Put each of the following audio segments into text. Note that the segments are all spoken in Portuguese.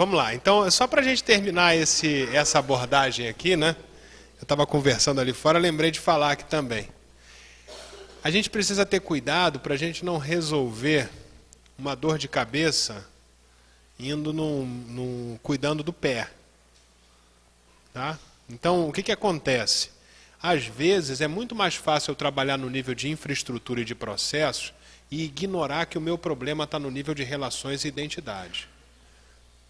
vamos lá. Então, só para a gente terminar essa abordagem aqui, né? Eu estava conversando ali fora, lembrei de falar aqui também. A gente precisa ter cuidado para a gente não resolver uma dor de cabeça indo cuidando do pé. Tá? Então, o que acontece? Às vezes, é muito mais fácil eu trabalhar no nível de infraestrutura e de processos e ignorar que o meu problema está no nível de relações e identidade.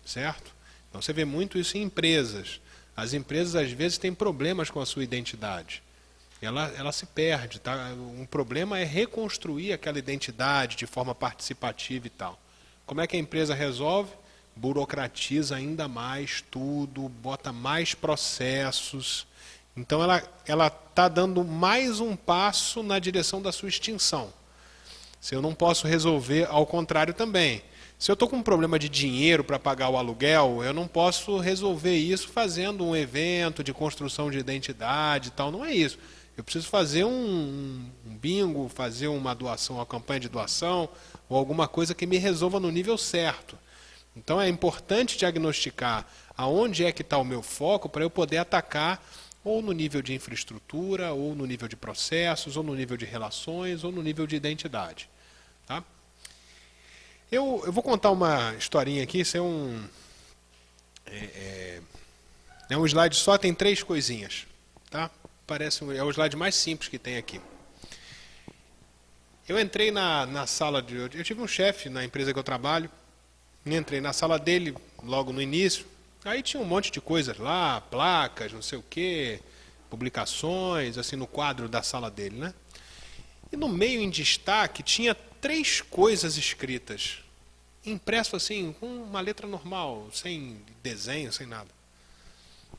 Certo? Então, você vê muito isso em empresas. As empresas, às vezes, têm problemas com a sua identidade. Ela se perde. Tá? Um problema é reconstruir aquela identidade de forma participativa e tal. Como é que a empresa resolve? Burocratiza ainda mais tudo, bota mais processos. Então ela está dando mais um passo na direção da sua extinção. Se eu não posso resolver, ao contrário também. Se eu estou com um problema de dinheiro para pagar o aluguel, eu não posso resolver isso fazendo um evento de construção de identidade e tal. Não é isso. Eu preciso fazer um bingo, fazer uma doação, uma campanha de doação, ou alguma coisa que me resolva no nível certo. Então é importante diagnosticar aonde é que está o meu foco para eu poder atacar ou no nível de infraestrutura, ou no nível de processos, ou no nível de relações, ou no nível de identidade. Tá? Eu vou contar uma historinha aqui, isso é um slide só, tem 3 coisinhas. Tá? É o slide mais simples que tem aqui. Eu entrei na sala eu tive um chefe na empresa que eu trabalho, entrei na sala dele logo no início, aí tinha um monte de coisas lá, placas, não sei o quê, publicações, assim, no quadro da sala dele, né? E no meio, em destaque, tinha 3 coisas escritas, impresso assim, com uma letra normal, sem desenho, sem nada.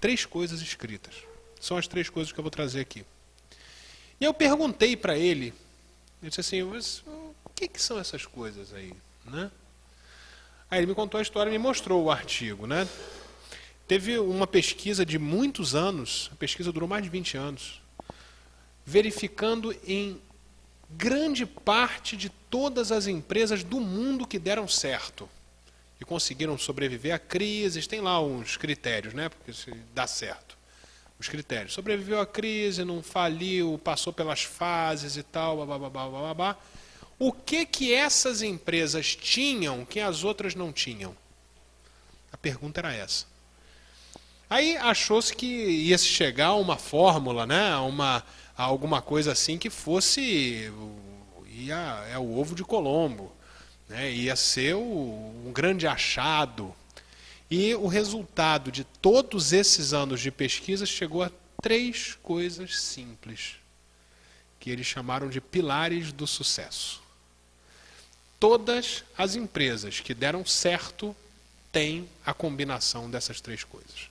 3 coisas escritas. São as 3 coisas que eu vou trazer aqui. E eu perguntei para ele, eu disse assim, mas o que são essas coisas aí, né? Aí ele me contou a história e me mostrou o artigo, né? Teve uma pesquisa de muitos anos, a pesquisa durou mais de 20 anos, verificando em grande parte de todas as empresas do mundo que deram certo, que conseguiram sobreviver a crises, tem lá uns critérios, né? Porque se dá certo. Os critérios. Sobreviveu à crise, não faliu, passou pelas fases e tal, babá. O que essas empresas tinham que as outras não tinham? A pergunta era essa. Aí achou-se que ia se chegar a uma fórmula, né? a alguma coisa assim que fosse o ovo de Colombo, né? Ia ser um grande achado. E o resultado de todos esses anos de pesquisa chegou a 3 coisas simples, que eles chamaram de pilares do sucesso. Todas as empresas que deram certo têm a combinação dessas 3 coisas.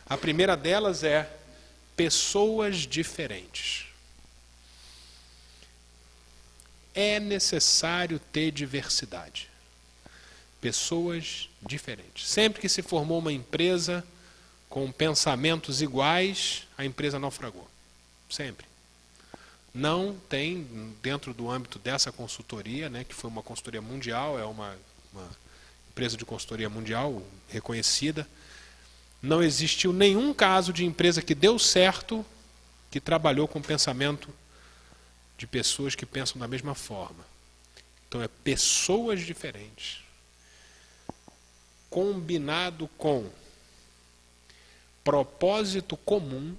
A primeira delas é pessoas diferentes. É necessário ter diversidade. Pessoas diferentes. Sempre que se formou uma empresa com pensamentos iguais, a empresa naufragou. Sempre. Não tem, dentro do âmbito dessa consultoria, né, que foi uma consultoria mundial, é uma empresa de consultoria mundial reconhecida, não existiu nenhum caso de empresa que deu certo, que trabalhou com pensamento de pessoas que pensam da mesma forma. Então é pessoas diferentes. Combinado com propósito comum,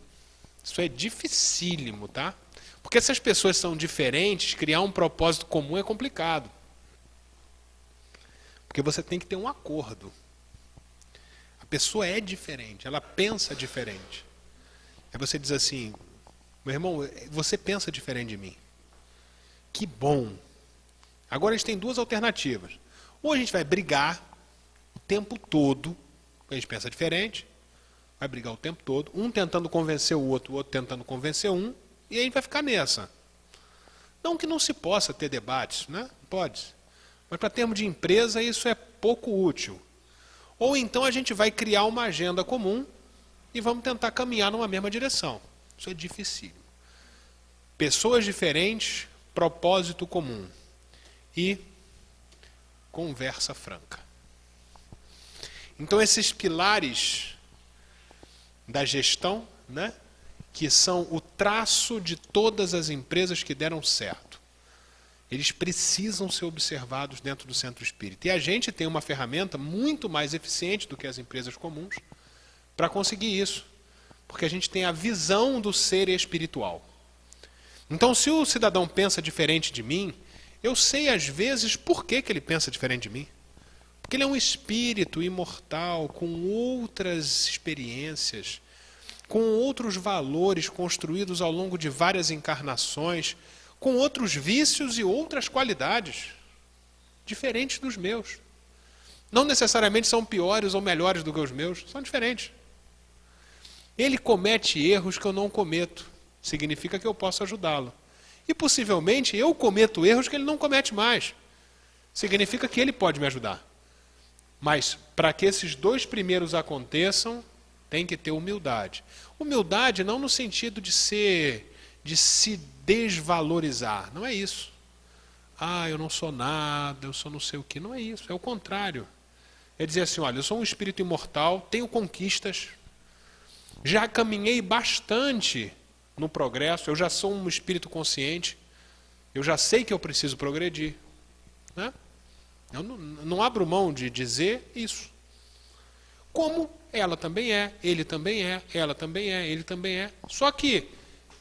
isso é dificílimo, tá? Porque se as pessoas são diferentes, criar um propósito comum é complicado. Porque você tem que ter um acordo. A pessoa é diferente, ela pensa diferente. Aí você diz assim, meu irmão, você pensa diferente de mim. Que bom. Agora a gente tem 2 alternativas. Ou a gente vai brigar o tempo todo, a gente pensa diferente, vai brigar o tempo todo, um tentando convencer o outro tentando convencer um, e aí a gente vai ficar nessa. Não que não se possa ter debates, né? Pode. Mas para termos de empresa isso é pouco útil. Ou então a gente vai criar uma agenda comum e vamos tentar caminhar numa mesma direção. Isso é difícil. Pessoas diferentes, propósito comum e conversa franca. Então esses pilares da gestão, né, que são o traço de todas as empresas que deram certo, eles precisam ser observados dentro do centro espírita. E a gente tem uma ferramenta muito mais eficiente do que as empresas comuns para conseguir isso. Porque a gente tem a visão do ser espiritual. Então, se o cidadão pensa diferente de mim, eu sei às vezes por que ele pensa diferente de mim. Porque ele é um espírito imortal, com outras experiências, com outros valores construídos ao longo de várias encarnações, com outros vícios e outras qualidades, diferentes dos meus. Não necessariamente são piores ou melhores do que os meus, são diferentes. Ele comete erros que eu não cometo, significa que eu posso ajudá-lo. E possivelmente eu cometo erros que ele não comete mais, significa que ele pode me ajudar. Mas para que esses dois primeiros aconteçam, tem que ter humildade. Humildade não no sentido de se desvalorizar, não é isso. Ah, eu não sou nada, eu sou não sei o quê, não é isso, é o contrário. É dizer assim, olha, eu sou um espírito imortal, tenho conquistas, já caminhei bastante no progresso, eu já sou um espírito consciente, eu já sei que eu preciso progredir. Né? Eu não abro mão de dizer isso. Como ela também é, ele também é, ela também é, ele também é. Só que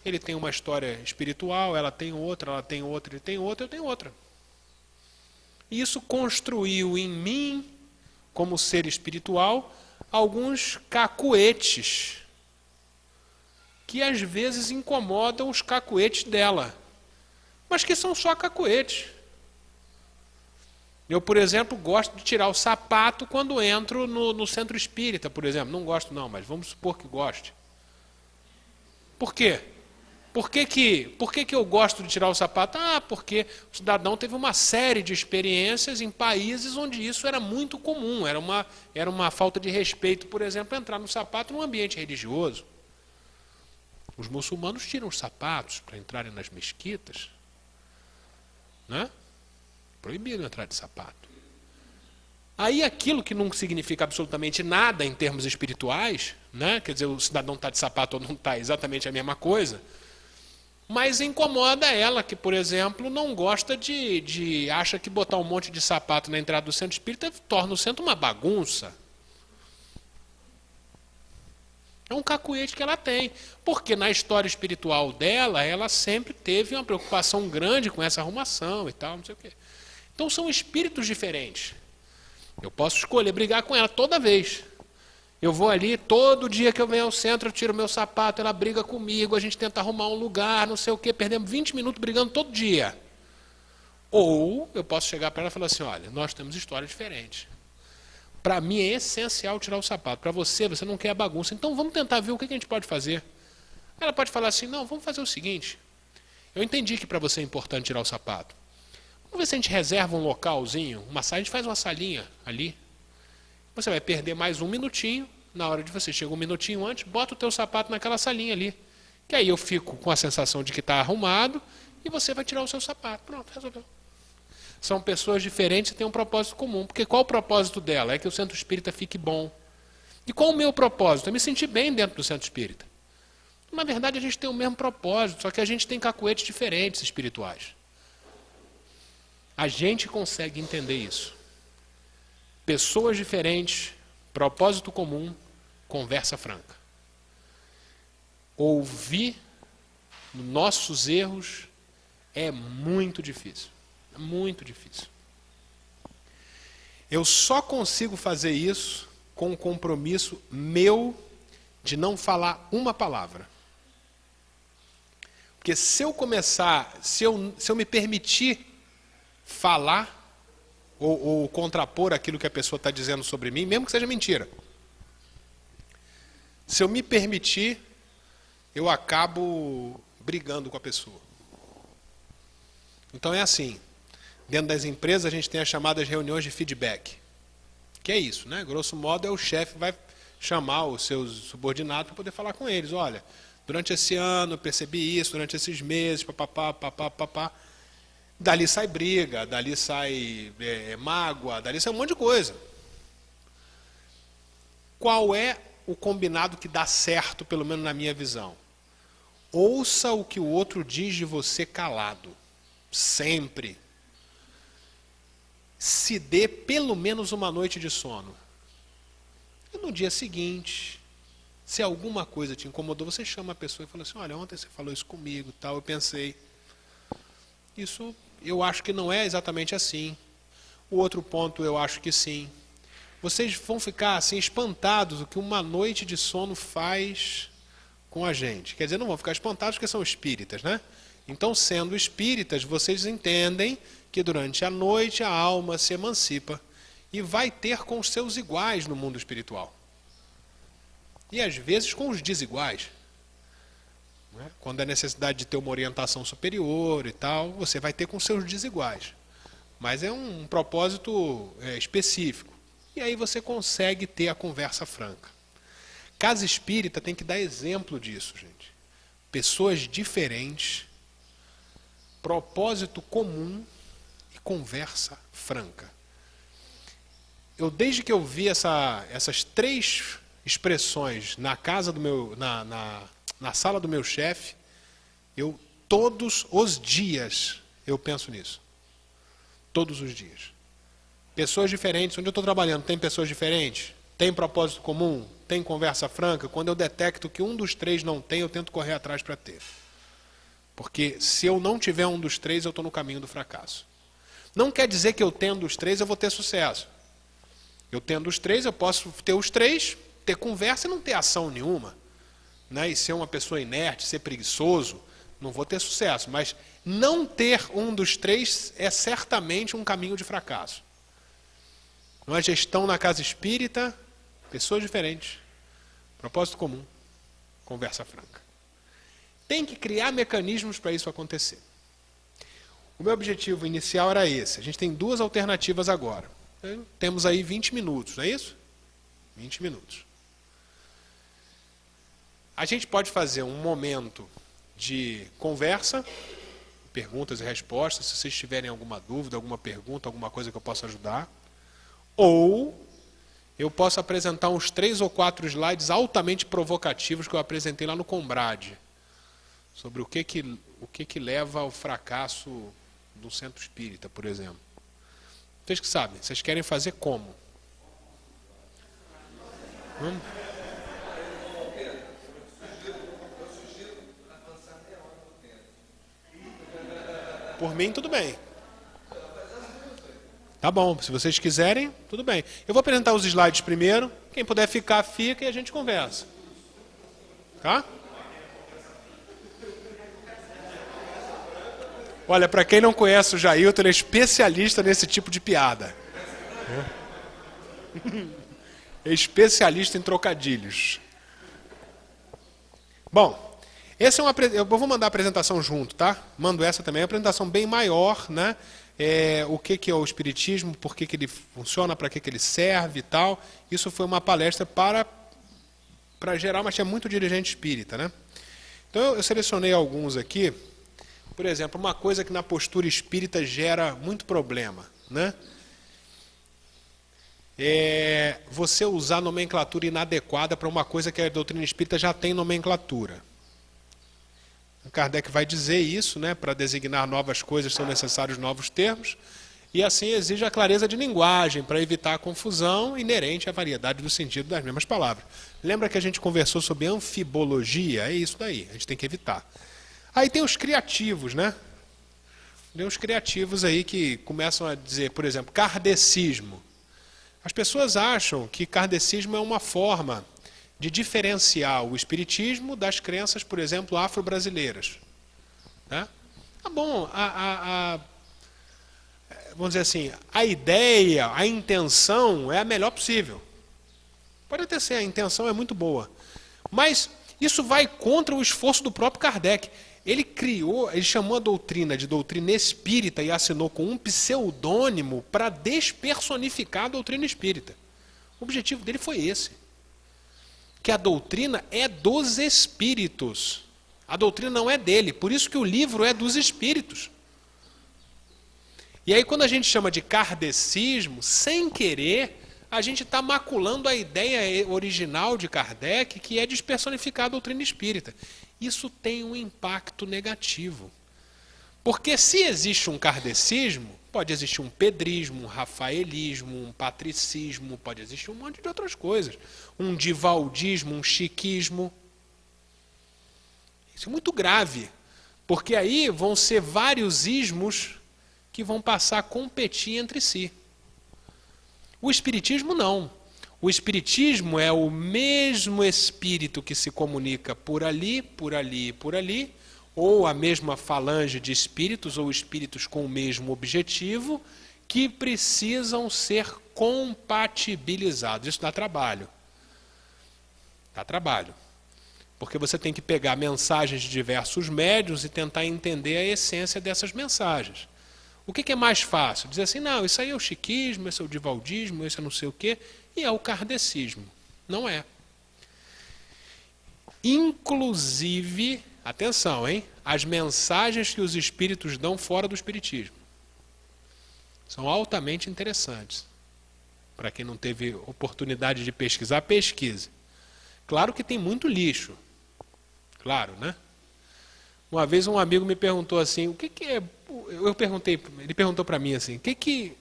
ele tem uma história espiritual, ela tem outra, ele tem outra, eu tenho outra. E isso construiu em mim, como ser espiritual, alguns cacuetes que às vezes incomodam os cacuetes dela, mas que são só cacuetes. Eu, por exemplo, gosto de tirar o sapato quando entro no centro espírita, por exemplo. Não gosto não, mas vamos supor que goste. Por quê? Por que eu gosto de tirar o sapato? Ah, porque o cidadão teve uma série de experiências em países onde isso era muito comum. Era uma falta de respeito, por exemplo, entrar no sapato num ambiente religioso. Os muçulmanos tiram os sapatos para entrarem nas mesquitas. Né? Proibido entrar de sapato. Aí aquilo que não significa absolutamente nada em termos espirituais, né? Quer dizer, o cidadão está de sapato ou não está, exatamente a mesma coisa, mas incomoda ela, que, por exemplo, não gosta acha que botar um monte de sapato na entrada do centro espírita torna o centro uma bagunça. É um cacuete que ela tem, porque na história espiritual dela, ela sempre teve uma preocupação grande com essa arrumação e tal, não sei o quê. Então são espíritos diferentes. Eu posso escolher brigar com ela toda vez. Eu vou ali, todo dia que eu venho ao centro, eu tiro meu sapato, ela briga comigo, a gente tenta arrumar um lugar, não sei o quê, perdemos 20 minutos brigando todo dia. Ou eu posso chegar para ela e falar assim, olha, nós temos histórias diferentes. Para mim é essencial tirar o sapato. Para você não quer a bagunça. Então vamos tentar ver o que a gente pode fazer. Ela pode falar assim, não, vamos fazer o seguinte. Eu entendi que para você é importante tirar o sapato. Vamos ver se a gente reserva um localzinho, a gente faz uma salinha ali. Você vai perder mais um minutinho. Na hora de você chega um minutinho antes, bota o teu sapato naquela salinha ali. Que aí eu fico com a sensação de que está arrumado e você vai tirar o seu sapato. Pronto, resolveu. São pessoas diferentes e têm um propósito comum. Porque qual o propósito dela? É que o centro espírita fique bom. E qual o meu propósito? É me sentir bem dentro do centro espírita. Na verdade, a gente tem o mesmo propósito, só que a gente tem cacuetes diferentes espirituais. A gente consegue entender isso. Pessoas diferentes, propósito comum, conversa franca. Ouvir nossos erros é muito difícil. É muito difícil. Eu só consigo fazer isso com o compromisso meu de não falar uma palavra. Porque se eu começar, se eu me permitir falar ou contrapor aquilo que a pessoa está dizendo sobre mim, mesmo que seja mentira, se eu me permitir, eu acabo brigando com a pessoa. Então é assim. Dentro das empresas, a gente tem as chamadas reuniões de feedback. Que é isso, né? Grosso modo, é o chefe vai chamar os seus subordinados para poder falar com eles. Olha, durante esse ano eu percebi isso, durante esses meses, papapá. Dali sai briga, dali sai mágoa, dali sai um monte de coisa. qual é o combinado que dá certo, pelo menos na minha visão? Ouça o que o outro diz de você calado. Sempre. Se dê pelo menos uma noite de sono. E no dia seguinte, se alguma coisa te incomodou, você chama a pessoa e fala assim, olha, ontem você falou isso comigo, tal, eu pensei. Isso eu acho que não é exatamente assim. O outro ponto eu acho que sim. Vocês vão ficar assim espantados o que uma noite de sono faz com a gente. Quer dizer, não vão ficar espantados porque são espíritas, né? Então, sendo espíritas, vocês entendem que durante a noite a alma se emancipa e vai ter com os seus iguais no mundo espiritual. E às vezes com os desiguais. Né? Quando há necessidade de ter uma orientação superior e tal, você vai ter com os seus desiguais. Mas é um propósito específico. E aí você consegue ter a conversa franca. Casa espírita tem que dar exemplo disso, gente. Pessoas diferentes, propósito comum e conversa franca. Desde que eu vi essas 3 expressões na casa do meu, na sala do meu chefe, todos os dias eu penso nisso. Todos os dias. Pessoas diferentes, onde eu estou trabalhando, tem pessoas diferentes? Tem propósito comum? Tem conversa franca? Quando eu detecto que um dos 3 não tem, eu tento correr atrás para ter. Porque se eu não tiver um dos 3, eu estou no caminho do fracasso. Não quer dizer que eu tendo os 3, eu vou ter sucesso. Eu tendo os 3, eu posso ter os 3, ter conversa e não ter ação nenhuma. Né? E ser uma pessoa inerte, ser preguiçoso, não vou ter sucesso. Mas não ter um dos 3 é certamente um caminho de fracasso. Uma gestão na casa espírita, pessoas diferentes, propósito comum, conversa franca. Tem que criar mecanismos para isso acontecer. O meu objetivo inicial era esse. A gente tem 2 alternativas agora. Temos aí 20 minutos, não é isso? 20 minutos. A gente pode fazer um momento de conversa, perguntas e respostas, se vocês tiverem alguma dúvida, alguma pergunta, alguma coisa que eu possa ajudar. Ou eu posso apresentar uns 3 ou 4 slides altamente provocativos que eu apresentei lá no Combrade, sobre o que leva ao fracasso do centro espírita, por exemplo. Vocês que sabem, vocês querem fazer como? Por mim, tudo bem. Tá bom, se vocês quiserem, tudo bem. Eu vou apresentar os slides primeiro. Quem puder ficar, fica e a gente conversa. Tá? Olha, para quem não conhece o Jailton, ele é especialista nesse tipo de piada. É especialista em trocadilhos. Bom, eu vou mandar a apresentação junto, tá? Mando essa também, é uma apresentação bem maior, né? O que é o Espiritismo, por que ele funciona, para que ele serve e tal. Isso foi uma palestra para geral, mas tinha muito dirigente espírita, né? Então eu selecionei alguns aqui. Por exemplo, uma coisa que na postura espírita gera muito problema, né? É você usar nomenclatura inadequada para uma coisa que a doutrina espírita já tem nomenclatura. O Kardec vai dizer isso, né? Para designar novas coisas são necessários novos termos, e assim exige a clareza de linguagem para evitar a confusão inerente à variedade do sentido das mesmas palavras. Lembra que a gente conversou sobre anfibologia? É isso daí, a gente tem que evitar. Aí tem os criativos, né? Tem os criativos aí que começam a dizer, por exemplo, kardecismo. As pessoas acham que kardecismo é uma forma de diferenciar o espiritismo das crenças, por exemplo, afro-brasileiras. Né? Tá bom, vamos dizer assim, a ideia, a intenção é a melhor possível. Pode até ser, a intenção é muito boa. Mas isso vai contra o esforço do próprio Kardec. Ele chamou a doutrina de doutrina espírita e assinou com um pseudônimo para despersonificar a doutrina espírita. O objetivo dele foi esse. Que a doutrina é dos espíritos. A doutrina não é dele, por isso que o livro é dos espíritos. E aí quando a gente chama de kardecismo, sem querer, a gente está maculando a ideia original de Kardec, que é despersonificar a doutrina espírita. Isso tem um impacto negativo. Porque se existe um kardecismo, pode existir um pedrismo, um rafaelismo, um patricismo, pode existir um monte de outras coisas. Um divaldismo, um chiquismo. Isso é muito grave, porque aí vão ser vários ismos que vão passar a competir entre si. O espiritismo não. O espiritismo é o mesmo espírito que se comunica por ali, por ali, por ali, ou a mesma falange de espíritos, ou espíritos com o mesmo objetivo, que precisam ser compatibilizados. Isso dá trabalho. Dá trabalho. Porque você tem que pegar mensagens de diversos médiuns e tentar entender a essência dessas mensagens. O que é mais fácil? Dizer assim, não, isso aí é o chiquismo, esse é o divaldismo, esse é não sei o quê, e é o kardecismo. Não é. Inclusive, atenção, hein? As mensagens que os espíritos dão fora do espiritismo são altamente interessantes. Para quem não teve oportunidade de pesquisar, pesquise. Claro que tem muito lixo. Claro, né? Uma vez um amigo me perguntou assim, o que é... ele perguntou para mim assim, o que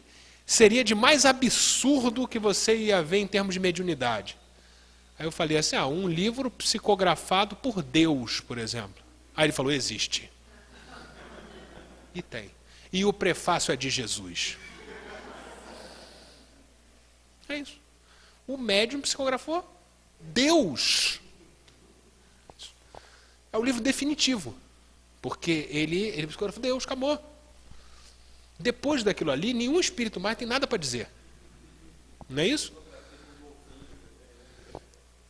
seria de mais absurdo que você ia ver em termos de mediunidade? Aí eu falei assim, um livro psicografado por Deus, por exemplo. Aí ele falou, existe. E tem. E o prefácio é de Jesus. É isso. O médium psicografou Deus. É o livro definitivo. Porque ele psicografou Deus, acabou. Depois daquilo ali, nenhum espírito mais tem nada para dizer. Não é isso?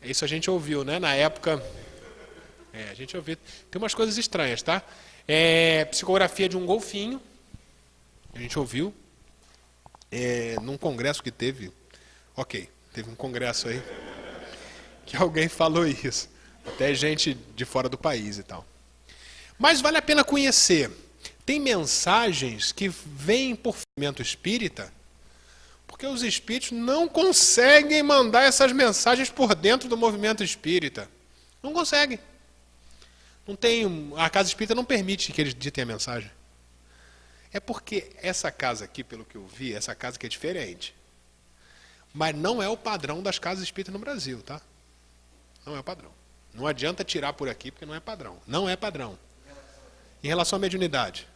Isso a gente ouviu, né? Na época... a gente ouviu. Tem umas coisas estranhas, tá? Psicografia de um golfinho. A gente ouviu. Num congresso que teve... Ok, teve um congresso aí. Que alguém falou isso. Até gente de fora do país e tal. Mas vale a pena conhecer. Tem mensagens que vêm por movimento espírita, porque os espíritos não conseguem mandar essas mensagens por dentro do movimento espírita. Não conseguem. Não tem, a casa espírita não permite que eles ditem a mensagem. É porque essa casa aqui, pelo que eu vi, essa casa aqui é diferente. Mas não é o padrão das casas espíritas no Brasil, tá? Não é o padrão. Não adianta tirar por aqui, porque não é padrão. Não é padrão. Em relação à mediunidade.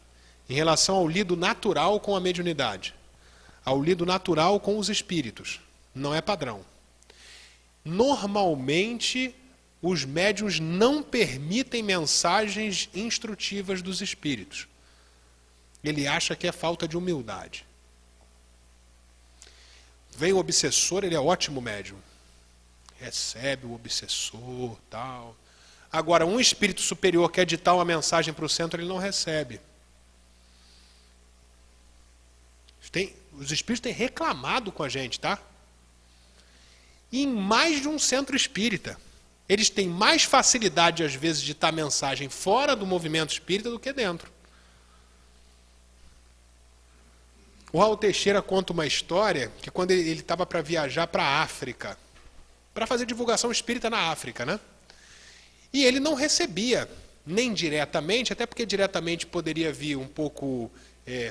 Em relação ao lido natural com a mediunidade. Ao lido natural com os espíritos. Não é padrão. Normalmente, os médiuns não permitem mensagens instrutivas dos espíritos. Ele acha que é falta de humildade. Vem o obsessor, ele é ótimo médium. Recebe o obsessor, tal. Agora, um espírito superior quer ditar uma mensagem para o centro, ele não recebe. Os espíritos têm reclamado com a gente, tá? Em mais de um centro espírita. Eles têm mais facilidade, às vezes, de ditar mensagem fora do movimento espírita do que dentro. O Raul Teixeira conta uma história que quando ele estava para viajar para a África, para fazer divulgação espírita na África, né? E ele não recebia, nem diretamente, até porque diretamente poderia vir um pouco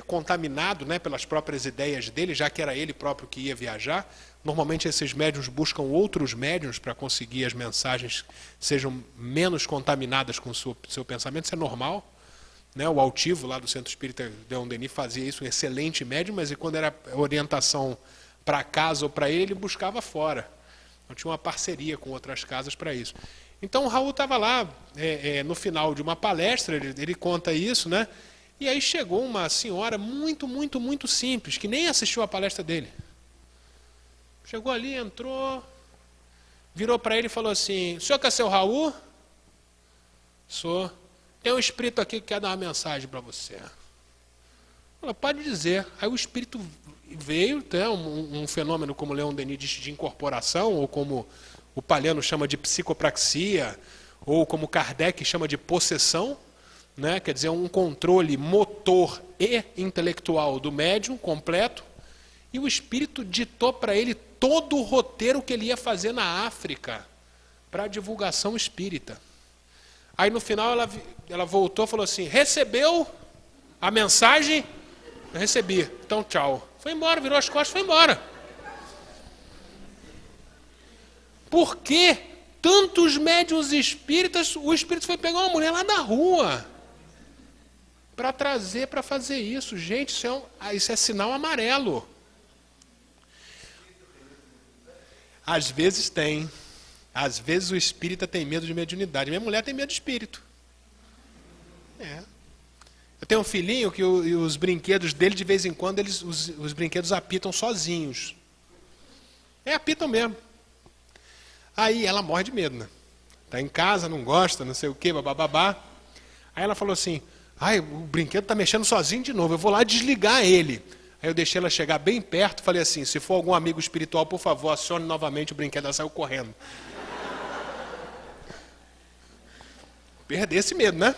contaminado, né, pelas próprias ideias dele, já que era ele próprio que ia viajar. Normalmente esses médiuns buscam outros médiuns para conseguir as mensagens sejam menos contaminadas com o seu pensamento, isso é normal. Né? O Altivo, lá do Centro Espírita Leon Denis, fazia isso, um excelente médium, mas quando era orientação para casa ou para ele, ele buscava fora. Então tinha uma parceria com outras casas para isso. Então o Raul estava lá, no final de uma palestra, ele conta isso, né? E aí chegou uma senhora muito, muito, muito simples, que nem assistiu a palestra dele. Chegou ali, entrou, virou para ele e falou assim, o senhor quer ser o Raul? Sou. Tem um espírito aqui que quer dar uma mensagem para você. Ela pode dizer. Aí o espírito veio, né, um fenômeno como Leon Denis diz de incorporação, ou como o Palhano chama de psicopraxia, ou como Kardec chama de possessão, né, quer dizer, um controle motor e intelectual do médium completo, E o Espírito ditou para ele todo o roteiro que ele ia fazer na África para a divulgação espírita. Aí no final ela voltou e falou assim, recebeu a mensagem? Eu recebi, então tchau. Foi embora, virou as costas e foi embora. Por que tantos médiuns espíritas, o Espírito foi pegar uma mulher lá da rua para trazer, para fazer isso. Gente, isso é sinal amarelo. Às vezes tem. Às vezes o espírita tem medo de mediunidade. Minha mulher tem medo de espírito. Eu tenho um filhinho que os brinquedos dele, de vez em quando, os brinquedos apitam sozinhos. Apitam mesmo. Aí ela morre de medo, né? Tá em casa, não gosta, não sei o quê, bababá. Aí ela falou assim, o brinquedo está mexendo sozinho de novo, eu vou lá desligar ele. Aí eu deixei ela chegar bem perto, falei assim, se for algum amigo espiritual, por favor, acione novamente o brinquedo. Ela saiu correndo. Perder esse medo, né?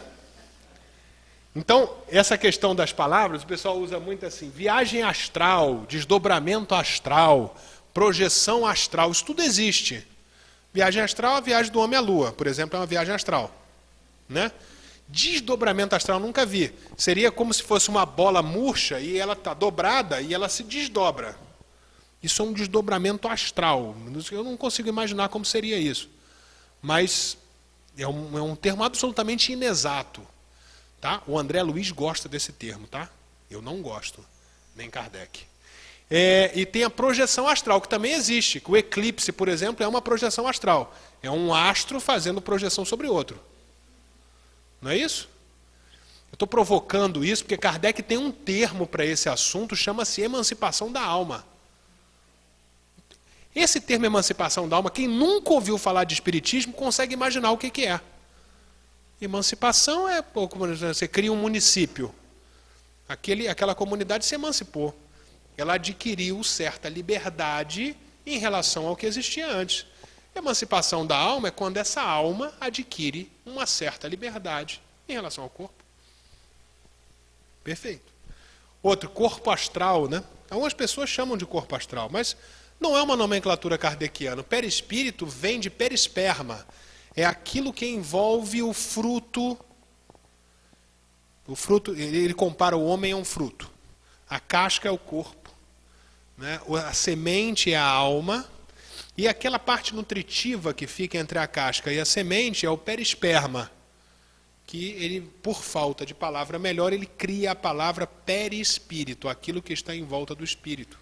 Então, essa questão das palavras, o pessoal usa muito assim, viagem astral, desdobramento astral, projeção astral, isso tudo existe. Viagem astral é a viagem do homem à lua, por exemplo, é uma viagem astral. Né? Desdobramento astral nunca vi. Seria como se fosse uma bola murcha e ela está dobrada e ela se desdobra. Isso é um desdobramento astral. Eu não consigo imaginar como seria isso. Mas é um termo absolutamente inexato. Tá? O André Luiz gosta desse termo. Tá? Eu não gosto, nem Kardec. E tem a projeção astral, que também existe. O eclipse, por exemplo, é uma projeção astral. É um astro fazendo projeção sobre outro. Não é isso? Eu estou provocando isso porque Kardec tem um termo para esse assunto, chama-se emancipação da alma. Esse termo emancipação da alma, quem nunca ouviu falar de espiritismo consegue imaginar o que é. Emancipação é como você cria um município. Aquela comunidade se emancipou. Ela adquiriu certa liberdade em relação ao que existia antes. Emancipação da alma é quando essa alma adquire uma certa liberdade em relação ao corpo. Perfeito. Outro, corpo astral, né? Algumas pessoas chamam de corpo astral, mas não é uma nomenclatura kardeciana. Perispírito vem de perisperma. É aquilo que envolve o fruto. O fruto, ele compara o homem a um fruto. A casca é o corpo. Né? A semente é a alma. E aquela parte nutritiva que fica entre a casca e a semente é o perisperma. Que ele, por falta de palavra melhor, ele cria a palavra perispírito, aquilo que está em volta do espírito.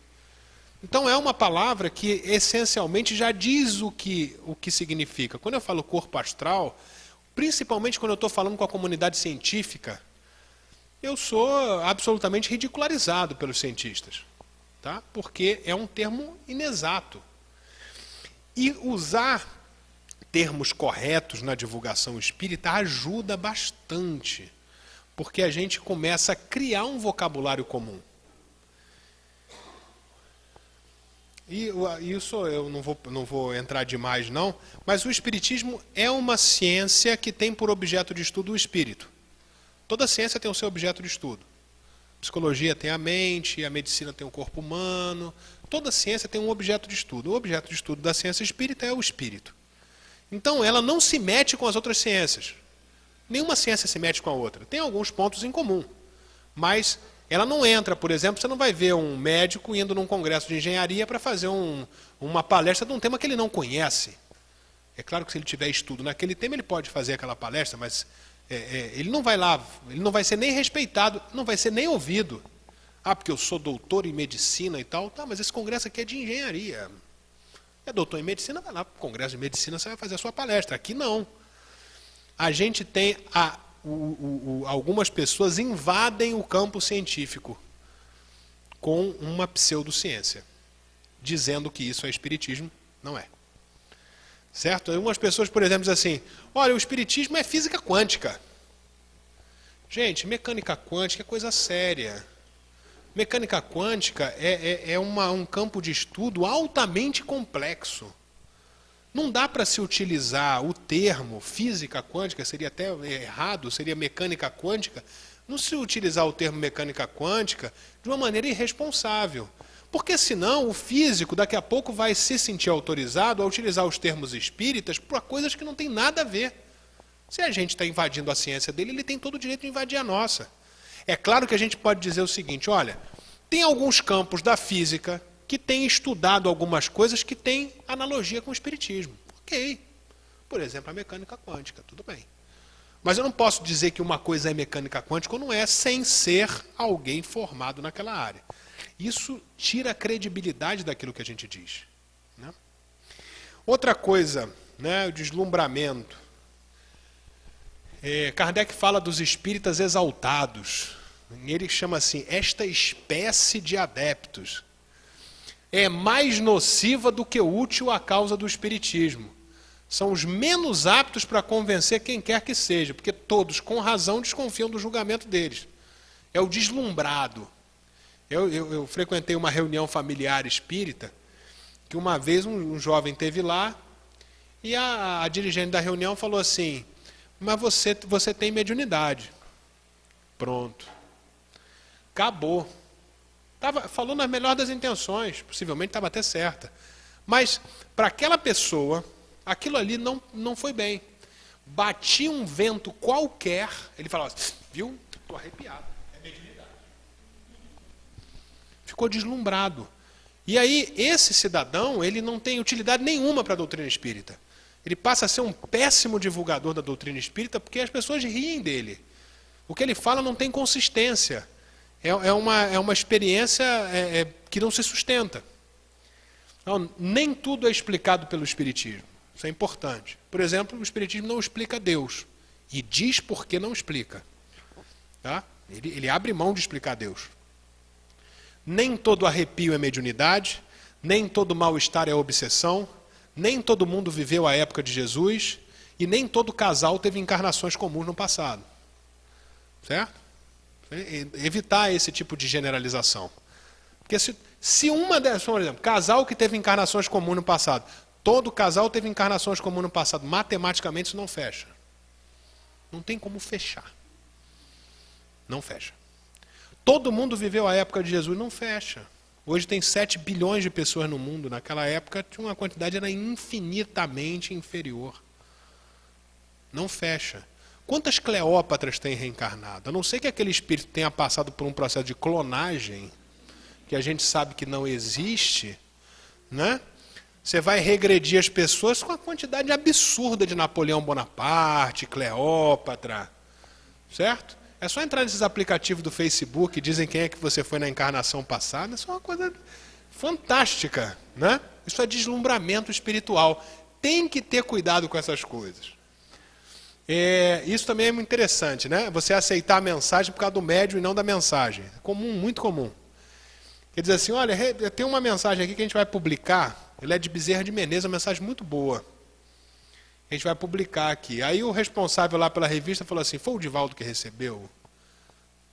Então é uma palavra que essencialmente já diz o que significa. Quando eu falo corpo astral, principalmente quando eu estou falando com a comunidade científica, eu sou absolutamente ridicularizado pelos cientistas. Tá? Porque é um termo inexato. E usar termos corretos na divulgação espírita ajuda bastante, porque a gente começa a criar um vocabulário comum. E isso eu não vou entrar demais não, mas o espiritismo é uma ciência que tem por objeto de estudo o espírito. Toda ciência tem o seu objeto de estudo. A psicologia tem a mente, a medicina tem o corpo humano. Toda ciência tem um objeto de estudo. O objeto de estudo da ciência espírita é o espírito. Então ela não se mete com as outras ciências. Nenhuma ciência se mete com a outra. Tem alguns pontos em comum. Mas ela não entra, por exemplo, você não vai ver um médico indo num congresso de engenharia para fazer uma palestra de um tema que ele não conhece. É claro que se ele tiver estudo naquele tema, ele pode fazer aquela palestra, mas ele não vai lá, ele não vai ser nem respeitado, não vai ser nem ouvido. Porque eu sou doutor em medicina e tal. Tá, mas esse congresso aqui é de engenharia. É doutor em medicina, vai lá para o congresso de medicina, você vai fazer a sua palestra. Aqui não. A gente tem algumas pessoas invadem o campo científico com uma pseudociência, dizendo que isso é espiritismo. Não é. Certo? Algumas pessoas, por exemplo, dizem assim, olha, o espiritismo é física quântica. Gente, mecânica quântica é coisa séria. Mecânica quântica é um campo de estudo altamente complexo. Não dá para se utilizar o termo física quântica, seria até errado, seria mecânica quântica, não se utilizar o termo mecânica quântica de uma maneira irresponsável. Porque senão o físico daqui a pouco vai se sentir autorizado a utilizar os termos espíritas para coisas que não tem nada a ver. Se a gente está invadindo a ciência dele, ele tem todo o direito de invadir a nossa. É claro que a gente pode dizer o seguinte, olha, tem alguns campos da física que têm estudado algumas coisas que têm analogia com o espiritismo. Ok. Por exemplo, a mecânica quântica, tudo bem. Mas eu não posso dizer que uma coisa é mecânica quântica ou não é, sem ser alguém formado naquela área. Isso tira a credibilidade daquilo que a gente diz. Né? Outra coisa, né, o deslumbramento. Kardec fala dos espíritas exaltados. Ele chama assim, esta espécie de adeptos é mais nociva do que útil à causa do espiritismo. São os menos aptos para convencer quem quer que seja, porque todos, com razão, desconfiam do julgamento deles. É o deslumbrado. Eu frequentei uma reunião familiar espírita, que uma vez um jovem esteve lá, e a dirigente da reunião falou assim, mas você tem mediunidade. Pronto. Acabou. Falou na melhor das intenções, possivelmente estava até certa. Mas, para aquela pessoa, aquilo ali não foi bem. Batia um vento qualquer, ele falava assim, viu? Estou arrepiado. É mediunidade. Ficou deslumbrado. E aí, esse cidadão, ele não tem utilidade nenhuma para a doutrina espírita. Ele passa a ser um péssimo divulgador da doutrina espírita porque as pessoas riem dele. O que ele fala não tem consistência. É uma experiência que não se sustenta. Então, nem tudo é explicado pelo espiritismo. Isso é importante. Por exemplo, o espiritismo não explica Deus. E diz por que não explica. Tá? Ele abre mão de explicar Deus. Nem todo arrepio é mediunidade, nem todo mal-estar é obsessão, nem todo mundo viveu a época de Jesus, e nem todo casal teve encarnações comuns no passado. Certo? Evitar esse tipo de generalização. Porque se uma dessas, por exemplo, casal que teve encarnações comuns no passado, todo casal teve encarnações comuns no passado, matematicamente isso não fecha. Não tem como fechar. Não fecha. Todo mundo viveu a época de Jesus, não fecha. Hoje tem 7 bilhões de pessoas no mundo, naquela época tinha uma quantidade era infinitamente inferior. Não fecha. Quantas Cleópatras tem reencarnado? A não ser que aquele espírito tenha passado por um processo de clonagem, que a gente sabe que não existe, né? Você vai regredir as pessoas com a quantidade absurda de Napoleão Bonaparte, Cleópatra, certo? É só entrar nesses aplicativos do Facebook que dizem quem é que você foi na encarnação passada, isso é uma coisa fantástica, né? Isso é deslumbramento espiritual. Tem que ter cuidado com essas coisas. Isso também é muito interessante, né? Você aceitar a mensagem por causa do médium e não da mensagem. É comum, muito comum. Quer dizer assim, olha, tem uma mensagem aqui que a gente vai publicar, ela é de Bezerra de Menezes, uma mensagem muito boa. A gente vai publicar aqui. Aí o responsável lá pela revista falou assim, foi o Divaldo que recebeu?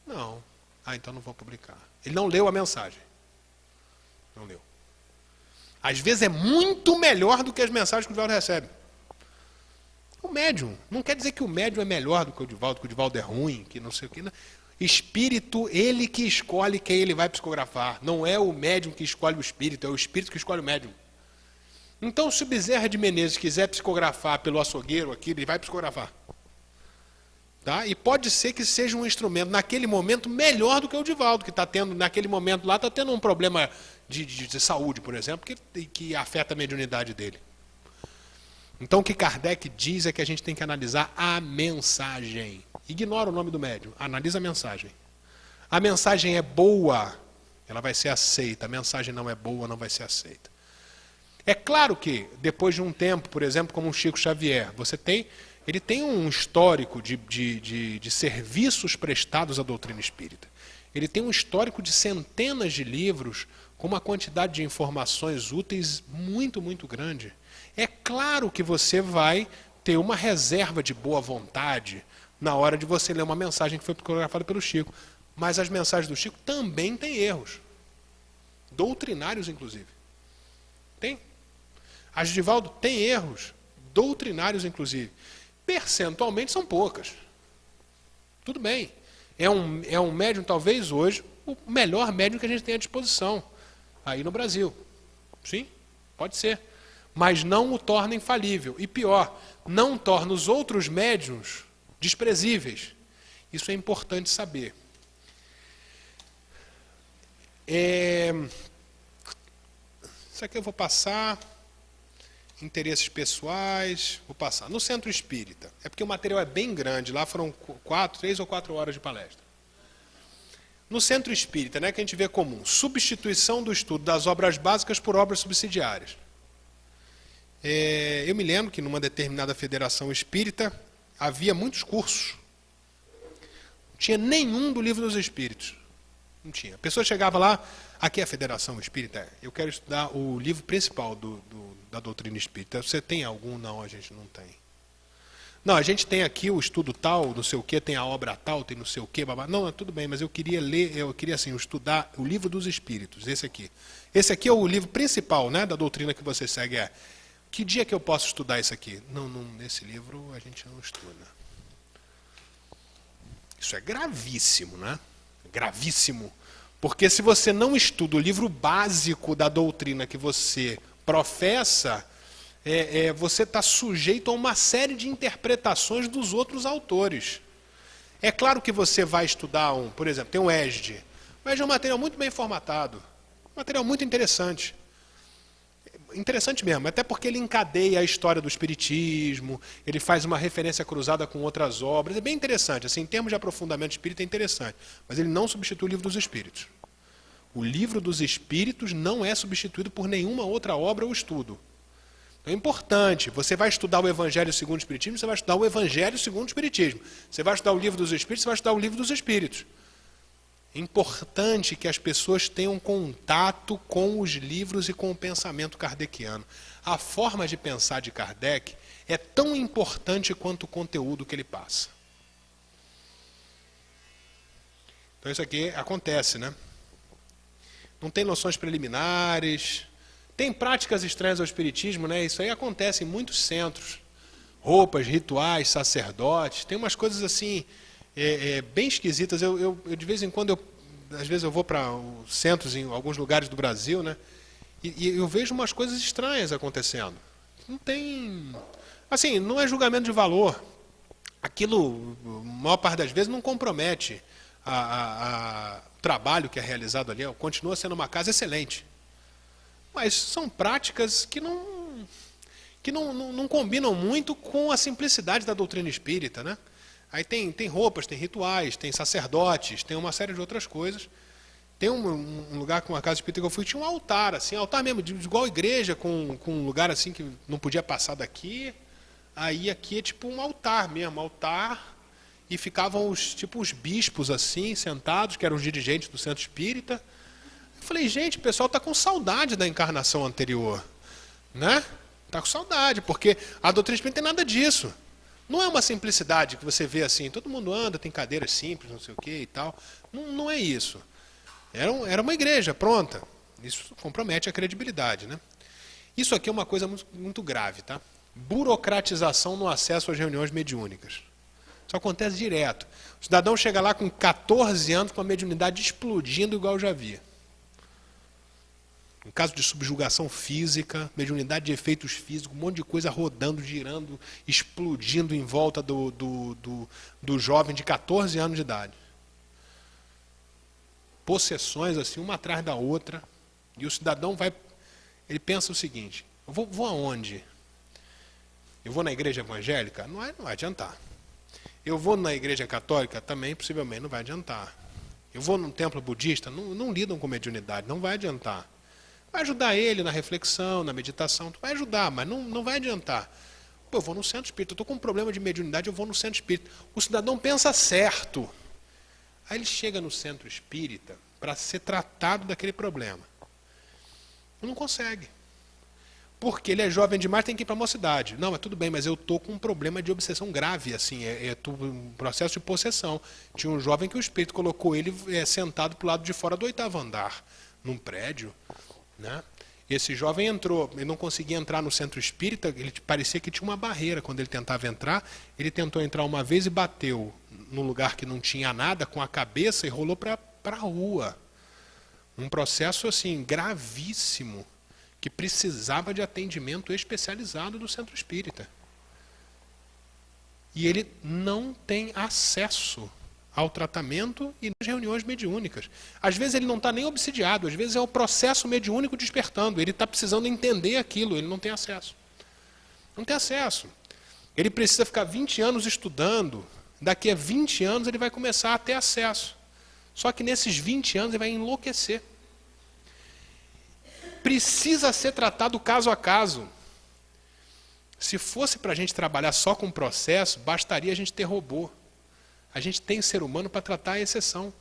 Não. Ah, então não vou publicar. Ele não leu a mensagem. Não leu. Às vezes é muito melhor do que as mensagens que o Divaldo recebe. O médium. Não quer dizer que o médium é melhor do que o Divaldo é ruim, que não sei o que. Não. Espírito, ele que escolhe quem ele vai psicografar. Não é o médium que escolhe o espírito, é o espírito que escolhe o médium. Então, se o Bezerra de Menezes quiser psicografar pelo açougueiro aqui, ele vai psicografar. Tá? E pode ser que seja um instrumento, naquele momento, melhor do que o Divaldo, que está tendo, naquele momento lá, está tendo um problema de saúde, por exemplo, que afeta a mediunidade dele. Então, o que Kardec diz é que a gente tem que analisar a mensagem. Ignora o nome do médium, analisa a mensagem. A mensagem é boa, ela vai ser aceita. A mensagem não é boa, não vai ser aceita. É claro que, depois de um tempo, por exemplo, como o Chico Xavier, ele tem um histórico de serviços prestados à doutrina espírita. Ele tem um histórico de centenas de livros com uma quantidade de informações úteis muito, muito grande. É claro que você vai ter uma reserva de boa vontade na hora de você ler uma mensagem que foi psicografada pelo Chico. Mas as mensagens do Chico também têm erros. Doutrinários, inclusive. Tem. As de Divaldo tem erros. Doutrinários, inclusive. Percentualmente são poucas. Tudo bem. É um médium, talvez hoje, o melhor médium que a gente tem à disposição. aí no Brasil. Sim, pode ser. Mas não o torna infalível. E pior, não torna os outros médiuns desprezíveis. Isso é importante saber. Isso aqui eu vou passar. Interesses pessoais, vou passar. No Centro Espírita, é porque o material é bem grande, lá foram 3 ou 4 horas de palestra. No Centro Espírita, né, que a gente vê comum, substituição do estudo das obras básicas por obras subsidiárias. Eu me lembro que numa determinada federação espírita havia muitos cursos. Não tinha nenhum do Livro dos Espíritos. Não tinha. A pessoa chegava lá, aqui é a Federação Espírita, eu quero estudar o livro principal da doutrina espírita. Você tem algum? Não, a gente não tem. Não, a gente tem aqui o estudo tal, não sei o quê, tem a obra tal, tem não sei o quê, babá. Não, tudo bem, mas eu queria ler, assim, estudar o Livro dos Espíritos, esse aqui. Esse aqui é o livro principal, né, da doutrina que você segue. Que dia que eu posso estudar isso aqui? Não, nesse livro a gente não estuda. Isso é gravíssimo, né? Gravíssimo. Porque se você não estuda o livro básico da doutrina que você professa, você está sujeito a uma série de interpretações dos outros autores. É claro que você vai estudar por exemplo, tem o ESD. O ESD é um material muito bem formatado. Um material muito interessante. Interessante mesmo, até porque ele encadeia a história do Espiritismo, ele faz uma referência cruzada com outras obras, é bem interessante, assim, em termos de aprofundamento espírita é interessante, mas ele não substitui o Livro dos Espíritos. O Livro dos Espíritos não é substituído por nenhuma outra obra ou estudo. Então é importante, você vai estudar o Evangelho segundo o Espiritismo, você vai estudar o Evangelho segundo o Espiritismo. Você vai estudar o Livro dos Espíritos, você vai estudar o Livro dos Espíritos. É importante que as pessoas tenham contato com os livros e com o pensamento kardeciano. A forma de pensar de Kardec é tão importante quanto o conteúdo que ele passa. Então isso aqui acontece, né? Não tem noções preliminares, tem práticas estranhas ao espiritismo, né? Isso aí acontece em muitos centros. Roupas, rituais, sacerdotes, tem umas coisas assim... bem esquisitas. Eu de vez em quando, às vezes eu vou para centros em alguns lugares do Brasil, né? E eu vejo umas coisas estranhas acontecendo. Não tem... Assim, não é julgamento de valor. Aquilo, a maior parte das vezes, não compromete o trabalho que é realizado ali. Continua sendo uma casa excelente. Mas são práticas que não combinam muito com a simplicidade da doutrina espírita, né? Aí tem roupas, tem rituais, tem sacerdotes, tem uma série de outras coisas. Tem um lugar com uma casa espírita que eu fui, tinha um altar, assim, altar mesmo, igual igreja, com um lugar assim que não podia passar daqui. Aí aqui é tipo um altar mesmo, altar, e ficavam os bispos assim, sentados, que eram os dirigentes do centro espírita. Eu falei, gente, o pessoal está com saudade da encarnação anterior, né? Está com saudade, porque a doutrina espírita não tem nada disso. Não é uma simplicidade que você vê assim, todo mundo anda, tem cadeiras simples, não sei o que e tal. Não é isso. Era uma igreja pronta. Isso compromete a credibilidade, né? Isso aqui é uma coisa muito, muito grave, tá? Burocratização no acesso às reuniões mediúnicas. Isso acontece direto. O cidadão chega lá com 14 anos com a mediunidade explodindo igual eu já vi. Em caso de subjugação física, mediunidade de efeitos físicos, um monte de coisa rodando, girando, explodindo em volta do jovem de 14 anos de idade. Possessões assim, uma atrás da outra. E o cidadão ele pensa o seguinte, eu vou aonde? Eu vou na igreja evangélica? Não vai adiantar. Eu vou na igreja católica? Também, possivelmente, não vai adiantar. Eu vou num templo budista? Não lidam com mediunidade, não vai adiantar. Vai ajudar ele na reflexão, na meditação, vai ajudar, mas não vai adiantar. Pô, eu vou no centro espírita, eu estou com um problema de mediunidade, eu vou no centro espírita. O cidadão pensa certo. Aí ele chega no centro espírita para ser tratado daquele problema. Não consegue. Porque ele é jovem demais, tem que ir para a mocidade. Não, mas tudo bem, mas eu estou com um problema de obsessão grave, assim, um processo de possessão. Tinha um jovem que o espírito colocou ele sentado para o lado de fora do 8º andar, num prédio. Né? Esse jovem entrou, ele não conseguia entrar no centro espírita, ele parecia que tinha uma barreira quando ele tentava entrar. Ele tentou entrar uma vez e bateu num lugar que não tinha nada com a cabeça e rolou para a rua. Um processo assim gravíssimo, que precisava de atendimento especializado do centro espírita. E ele não tem acesso ao tratamento e nas reuniões mediúnicas. Às vezes ele não está nem obsidiado, às vezes é o processo mediúnico despertando. Ele está precisando entender aquilo, ele não tem acesso. Não tem acesso. Ele precisa ficar 20 anos estudando, daqui a 20 anos ele vai começar a ter acesso. Só que nesses 20 anos ele vai enlouquecer. Precisa ser tratado caso a caso. Se fosse para a gente trabalhar só com processo, bastaria a gente ter robô. A gente tem ser humano para tratar a exceção.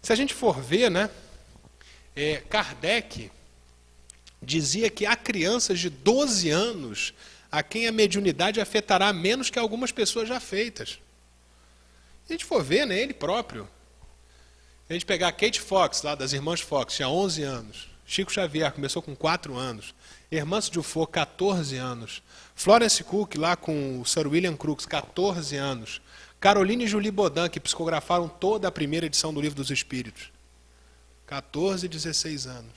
Se a gente for ver, né, Kardec dizia que há crianças de 12 anos a quem a mediunidade afetará menos que algumas pessoas já feitas. Se a gente for ver, né, ele próprio. Se a gente pegar a Kate Fox, lá das Irmãs Fox, tinha 11 anos. Chico Xavier começou com 4 anos. Hermance Dufour, 14 anos. Florence Cook, lá com o Sir William Crookes, 14 anos. Caroline e Julie Baudin, que psicografaram toda a primeira edição do Livro dos Espíritos. 14 e 16 anos.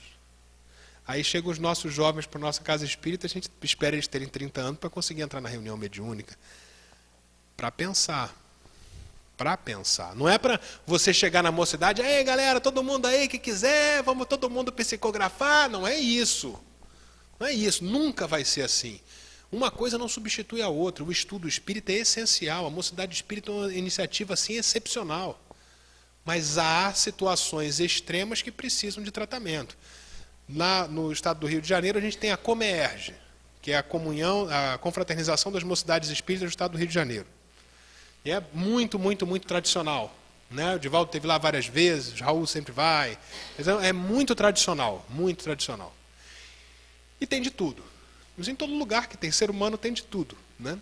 Aí chegam os nossos jovens para a nossa casa espírita, a gente espera eles terem 30 anos para conseguir entrar na reunião mediúnica. Para pensar. Para pensar. Não é para você chegar na mocidade, ei galera, todo mundo aí que quiser, vamos todo mundo psicografar. Não é isso. Não é isso. Nunca vai ser assim. Uma coisa não substitui a outra. O estudo espírita é essencial. A mocidade espírita é uma iniciativa assim excepcional. Mas há situações extremas que precisam de tratamento. Lá no estado do Rio de Janeiro, a gente tem a Comerge, que é a comunhão, a confraternização das mocidades espíritas do estado do Rio de Janeiro. E é muito, muito, muito tradicional. Né? O Divaldo esteve lá várias vezes, o Raul sempre vai. É muito tradicional, muito tradicional. E tem de tudo. Mas em todo lugar que tem ser humano tem de tudo. Né?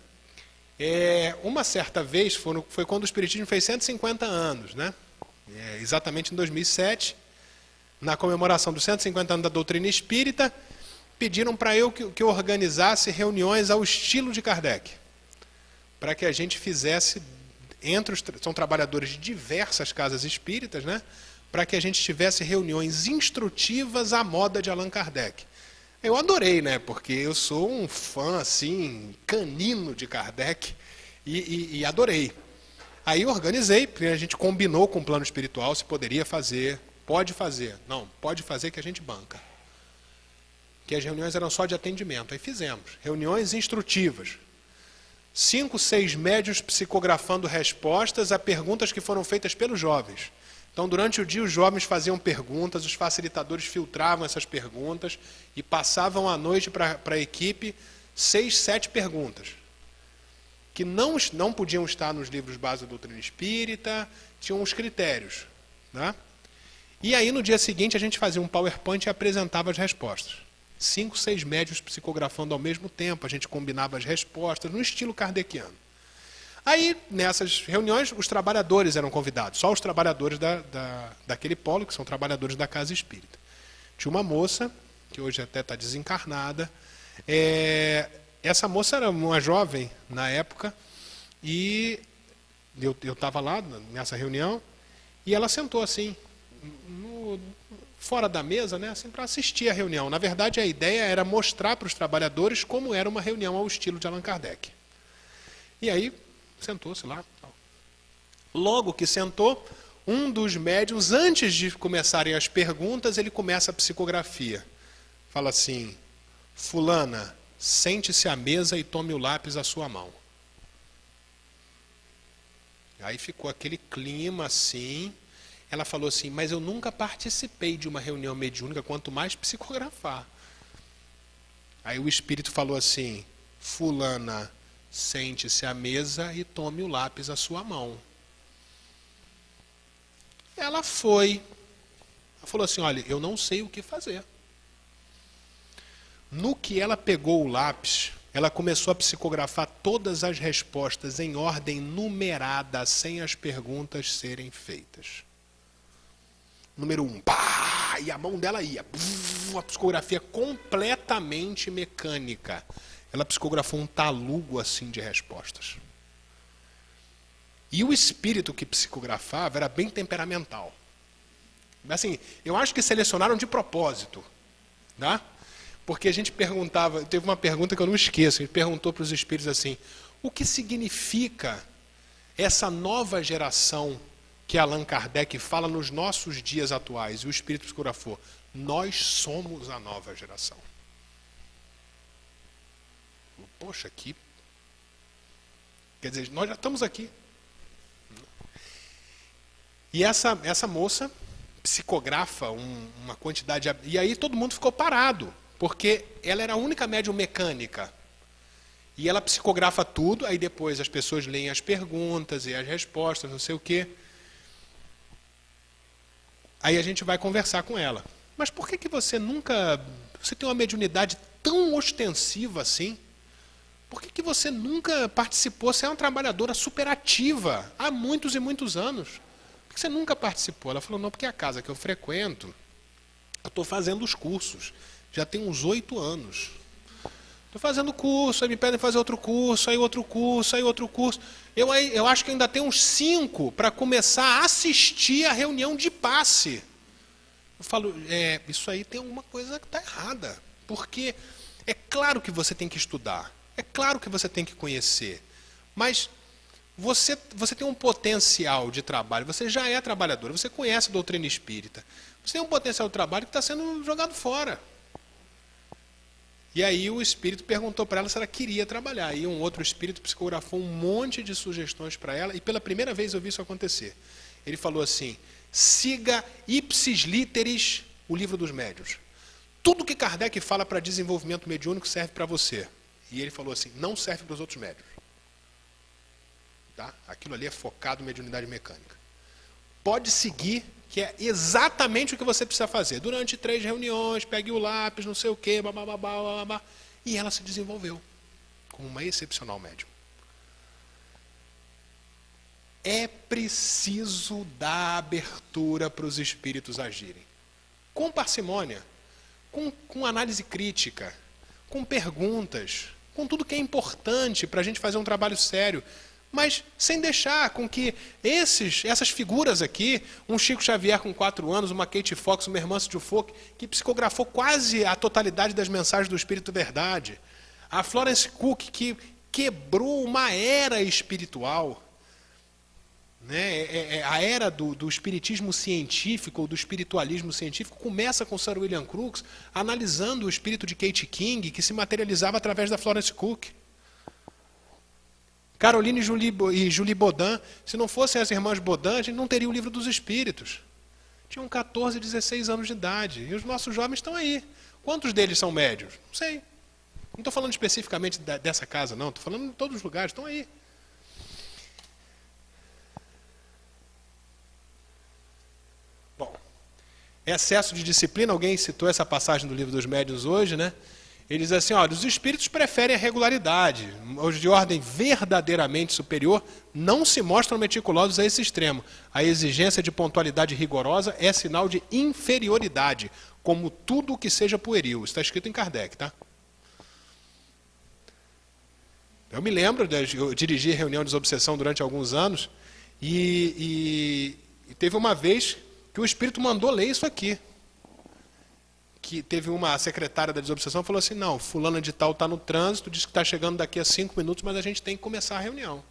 Uma certa vez, foi quando o Espiritismo fez 150 anos, né? Exatamente em 2007, na comemoração dos 150 anos da doutrina espírita, pediram para eu que eu organizasse reuniões ao estilo de Kardec, para que a gente fizesse, são trabalhadores de diversas casas espíritas, né? Para que a gente tivesse reuniões instrutivas à moda de Allan Kardec. Eu adorei, né? Porque eu sou um fã assim, canino de Kardec e adorei. Aí organizei, porque a gente combinou com o plano espiritual se poderia fazer, pode fazer. Não, pode fazer que a gente banca. Que as reuniões eram só de atendimento. Aí fizemos reuniões instrutivas. 5, 6 médiuns psicografando respostas a perguntas que foram feitas pelos jovens. Então, durante o dia, os jovens faziam perguntas, os facilitadores filtravam essas perguntas e passavam à noite para a equipe 6, 7 perguntas, que não podiam estar nos livros base da doutrina espírita, tinham os critérios. Né? E aí, no dia seguinte, a gente fazia um PowerPoint e apresentava as respostas. 5, 6 médiuns psicografando ao mesmo tempo, a gente combinava as respostas no estilo kardeciano. Aí, nessas reuniões, os trabalhadores eram convidados, só os trabalhadores daquele polo, que são trabalhadores da casa espírita. Tinha uma moça, que hoje até está desencarnada, essa moça era uma jovem na época, e eu estava lá nessa reunião, e ela sentou assim, fora da mesa, né, assim, para assistir a reunião. Na verdade, a ideia era mostrar para os trabalhadores como era uma reunião ao estilo de Allan Kardec. E aí, sentou-se lá. Logo que sentou, um dos médiuns, antes de começarem as perguntas, ele começa a psicografia. Fala assim, fulana, sente-se à mesa e tome o lápis à sua mão. Aí ficou aquele clima assim. Ela falou assim, mas eu nunca participei de uma reunião mediúnica, quanto mais psicografar. Aí o espírito falou assim, fulana, sente-se à mesa e tome o lápis à sua mão. Ela foi. Ela falou assim, olha, eu não sei o que fazer. No que ela pegou o lápis, ela começou a psicografar todas as respostas em ordem numerada, sem as perguntas serem feitas. Número 1, pá, e a mão dela ia. Uma psicografia completamente mecânica. Ela psicografou um talugo assim de respostas. E o espírito que psicografava era bem temperamental. Assim, eu acho que selecionaram de propósito. Tá? Porque a gente perguntava, teve uma pergunta que eu não esqueço, a gente perguntou para os espíritos assim, o que significa essa nova geração que Allan Kardec fala nos nossos dias atuais, e o espírito psicografou, nós somos a nova geração. Poxa, aqui. Quer dizer, nós já estamos aqui. E essa moça psicografa uma quantidade... E aí todo mundo ficou parado, porque ela era a única médium mecânica. E ela psicografa tudo, aí depois as pessoas leem as perguntas e as respostas, não sei o quê. Aí a gente vai conversar com ela. Mas por que você nunca... Você tem uma mediunidade tão ostensiva assim? Por que você nunca participou? Você é uma trabalhadora superativa há muitos e muitos anos. Por que você nunca participou? Ela falou, não, porque a casa que eu frequento, eu estou fazendo os cursos. Já tem uns 8 anos. Estou fazendo curso, aí me pedem fazer outro curso, aí outro curso, aí outro curso. Eu acho que ainda tem uns 5 para começar a assistir a reunião de passe. Eu falo, isso aí tem alguma coisa que está errada. Porque é claro que você tem que estudar. É claro que você tem que conhecer. Mas você tem um potencial de trabalho. Você já é trabalhador. Você conhece a doutrina espírita. Você tem um potencial de trabalho que está sendo jogado fora. E aí o espírito perguntou para ela se ela queria trabalhar. E um outro espírito psicografou um monte de sugestões para ela. E pela primeira vez eu vi isso acontecer. Ele falou assim, siga ipsis literis o livro dos médiuns. Tudo que Kardec fala para desenvolvimento mediúnico serve para você. E ele falou assim, não serve para os outros médiuns. Tá? Aquilo ali é focado em mediunidade mecânica. Pode seguir, que é exatamente o que você precisa fazer. Durante 3 reuniões, pegue o lápis, não sei o quê, babá. E ela se desenvolveu como uma excepcional médium. É preciso dar abertura para os espíritos agirem. Com parcimônia, com análise crítica, com perguntas, com tudo que é importante para a gente fazer um trabalho sério, mas sem deixar com que essas figuras aqui, um Chico Xavier com 4 anos, uma Kate Fox, uma Hermance Dufour, que psicografou quase a totalidade das mensagens do Espírito Verdade, a Florence Cook, que quebrou uma era espiritual, né? A era do espiritismo científico, ou do espiritualismo científico, começa com Sir William Crookes, analisando o espírito de Kate King, que se materializava através da Florence Cook. Caroline e Julie Baudin, se não fossem as irmãs Baudin, a gente não teria o livro dos espíritos. Tinham 14, 16 anos de idade, e os nossos jovens estão aí. Quantos deles são médios? Não sei. Não estou falando especificamente dessa casa, não, estou falando de todos os lugares, estão aí. Excesso de disciplina, alguém citou essa passagem do livro dos médiuns hoje, né? Ele diz assim, olha, os espíritos preferem a regularidade. Os de ordem verdadeiramente superior não se mostram meticulosos a esse extremo. A exigência de pontualidade rigorosa é sinal de inferioridade, como tudo o que seja pueril. Isso está escrito em Kardec, tá? Eu me lembro, eu dirigi reunião de desobsessão durante alguns anos, e teve uma vez que o espírito mandou ler isso aqui. Que teve uma secretária da desobsessão que falou assim, não, fulano de tal está no trânsito, diz que está chegando daqui a 5 minutos, mas a gente tem que começar a reunião.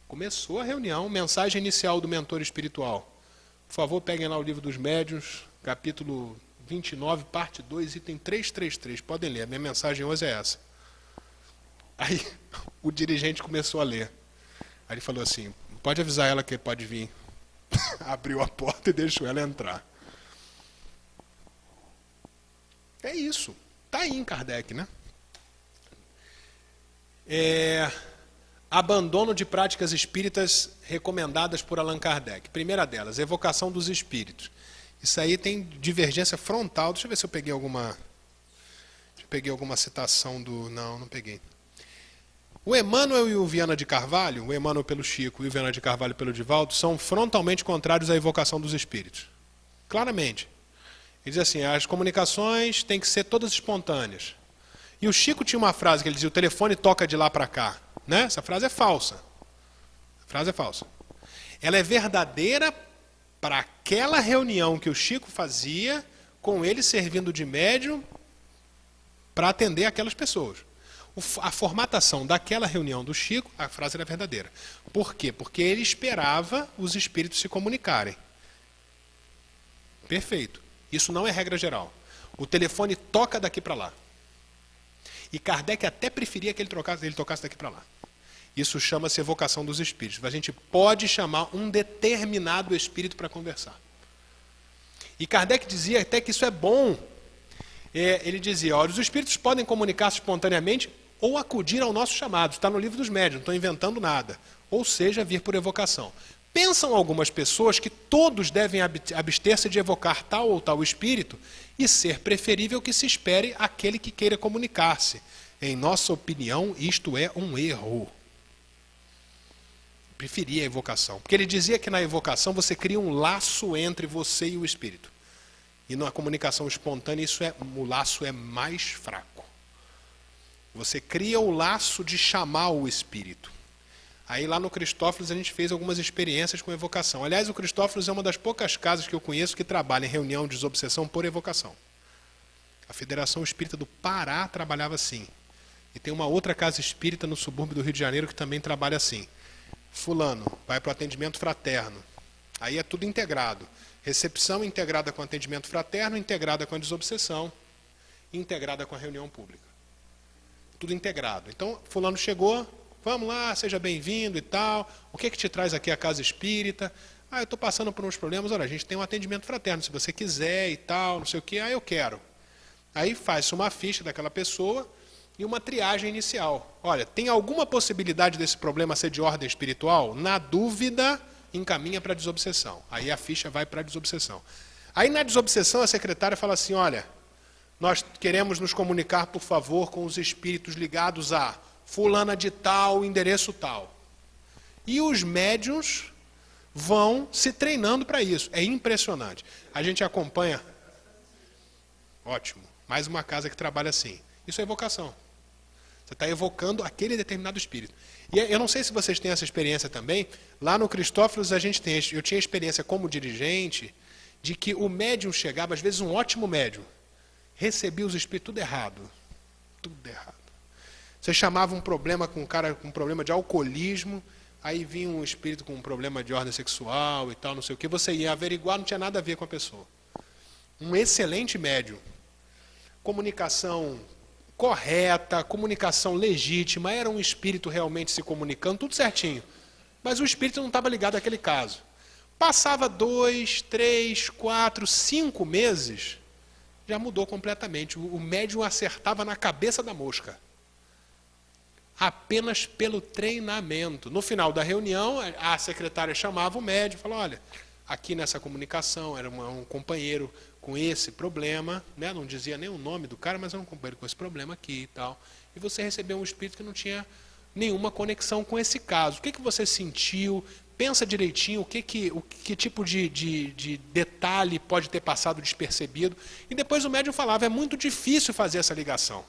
Começou a reunião, mensagem inicial do mentor espiritual. Por favor, peguem lá o livro dos médiuns, capítulo 29, parte 2, item 333. Podem ler, a minha mensagem hoje é essa. Aí o dirigente começou a ler. Aí ele falou assim, pode avisar ela que pode vir. Abriu a porta e deixou ela entrar. É isso. Está aí em Kardec, né? Abandono de práticas espíritas recomendadas por Allan Kardec. Primeira delas, evocação dos espíritos. Isso aí tem divergência frontal. Deixa eu ver se eu peguei alguma citação do... Não peguei. O Emmanuel e o Viana de Carvalho, o Emmanuel pelo Chico e o Viana de Carvalho pelo Divaldo, são frontalmente contrários à evocação dos espíritos. Claramente. Ele diz assim, as comunicações têm que ser todas espontâneas. E o Chico tinha uma frase que ele dizia, o telefone toca de lá para cá. Né? Essa frase é falsa. A frase é falsa. Ela é verdadeira para aquela reunião que o Chico fazia, com ele servindo de médium para atender aquelas pessoas. A formatação daquela reunião do Chico, a frase era verdadeira. Por quê? Porque ele esperava os espíritos se comunicarem. Perfeito. Isso não é regra geral. O telefone toca daqui para lá. E Kardec até preferia que ele tocasse daqui para lá. Isso chama-se evocação dos espíritos. A gente pode chamar um determinado espírito para conversar. E Kardec dizia até que isso é bom. Ele dizia, olha, os espíritos podem comunicar-se espontaneamente ou acudir ao nosso chamado. Está no livro dos médiuns, não estou inventando nada. Ou seja, vir por evocação. Pensam algumas pessoas que todos devem abster-se de evocar tal ou tal espírito e ser preferível que se espere aquele que queira comunicar-se. Em nossa opinião, isto é um erro. Preferia a evocação. Porque ele dizia que na evocação você cria um laço entre você e o espírito. E na comunicação espontânea o laço é mais fraco. Você cria o laço de chamar o espírito. Aí lá no Cristófilos a gente fez algumas experiências com evocação. Aliás, o Cristófilos é uma das poucas casas que eu conheço que trabalha em reunião de desobsessão por evocação. A Federação Espírita do Pará trabalhava assim. E tem uma outra casa espírita no subúrbio do Rio de Janeiro que também trabalha assim. Fulano vai para o atendimento fraterno. Aí é tudo integrado. Recepção integrada com atendimento fraterno, integrada com a desobsessão, integrada com a reunião pública. Tudo integrado. Então, fulano chegou, vamos lá, seja bem-vindo e tal. O que te traz aqui a casa espírita? Ah, eu estou passando por uns problemas. Olha, a gente tem um atendimento fraterno, se você quiser e tal, não sei o quê. Ah, eu quero. Aí faz-se uma ficha daquela pessoa e uma triagem inicial. Olha, tem alguma possibilidade desse problema ser de ordem espiritual? Na dúvida, encaminha para a desobsessão. Aí a ficha vai para a desobsessão. Aí na desobsessão a secretária fala assim, olha, nós queremos nos comunicar, por favor, com os espíritos ligados a fulana de tal, endereço tal. E os médiuns vão se treinando para isso. É impressionante. A gente acompanha... Ótimo. Mais uma casa que trabalha assim. Isso é evocação. Você está evocando aquele determinado espírito. E eu não sei se vocês têm essa experiência também. Lá no Cristófilos eu tinha experiência como dirigente de que o médium chegava, às vezes um ótimo médium, recebia os espíritos tudo errado. Tudo errado. Você chamava um problema com um cara com um problema de alcoolismo, aí vinha um espírito com um problema de ordem sexual e tal, não sei o que. Você ia averiguar, não tinha nada a ver com a pessoa. Um excelente médium. Comunicação correta, comunicação legítima, era um espírito realmente se comunicando, tudo certinho. Mas o espírito não estava ligado àquele caso. Passava 2, 3, 4, 5 meses, já mudou completamente. O médium acertava na cabeça da mosca. Apenas pelo treinamento. No final da reunião, a secretária chamava o médium e falava, olha, aqui nessa comunicação era um companheiro com esse problema, né? Não dizia nem o nome do cara, mas era um companheiro com esse problema aqui e tal. E você recebeu um espírito que não tinha nenhuma conexão com esse caso. O que você sentiu? Pensa direitinho que tipo de detalhe pode ter passado despercebido. E depois o médium falava, é muito difícil fazer essa ligação.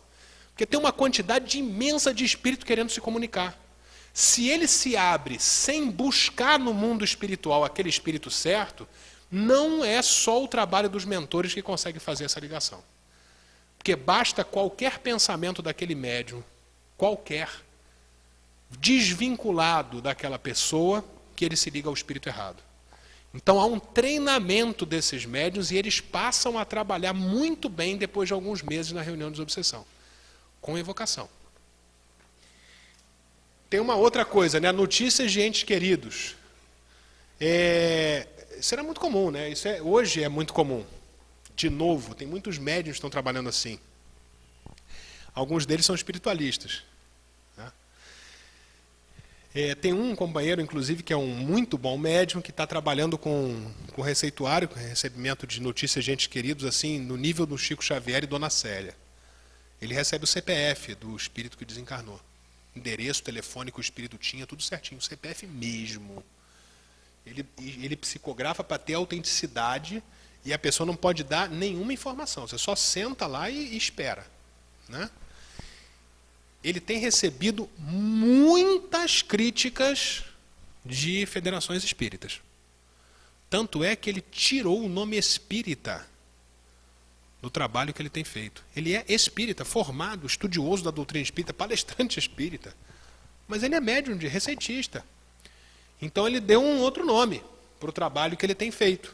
Porque tem uma quantidade imensa de espírito querendo se comunicar. Se ele se abre sem buscar no mundo espiritual aquele espírito certo, não é só o trabalho dos mentores que consegue fazer essa ligação. Porque basta qualquer pensamento daquele médium, qualquer, desvinculado daquela pessoa, que ele se liga ao espírito errado. Então há um treinamento desses médiuns e eles passam a trabalhar muito bem depois de alguns meses na reunião de desobsessão, com evocação. Tem uma outra coisa, né? Notícias de entes queridos. Isso era muito comum, né? Hoje é muito comum. De novo, tem muitos médiuns que estão trabalhando assim. Alguns deles são espiritualistas. Né? Tem um companheiro, inclusive, que é um muito bom médium, que está trabalhando com receituário, com recebimento de notícias de entes queridos, assim, no nível do Chico Xavier e Dona Célia. Ele recebe o CPF do espírito que desencarnou. Endereço, telefone que o espírito tinha, tudo certinho. O CPF mesmo. Ele psicografa para ter autenticidade e a pessoa não pode dar nenhuma informação. Você só senta lá e espera. Né? Ele tem recebido muitas críticas de federações espíritas. Tanto é que ele tirou o nome espírita do trabalho que ele tem feito. Ele é espírita, formado, estudioso da doutrina espírita, palestrante espírita. Mas ele é médium de receitista. Então ele deu um outro nome para o trabalho que ele tem feito.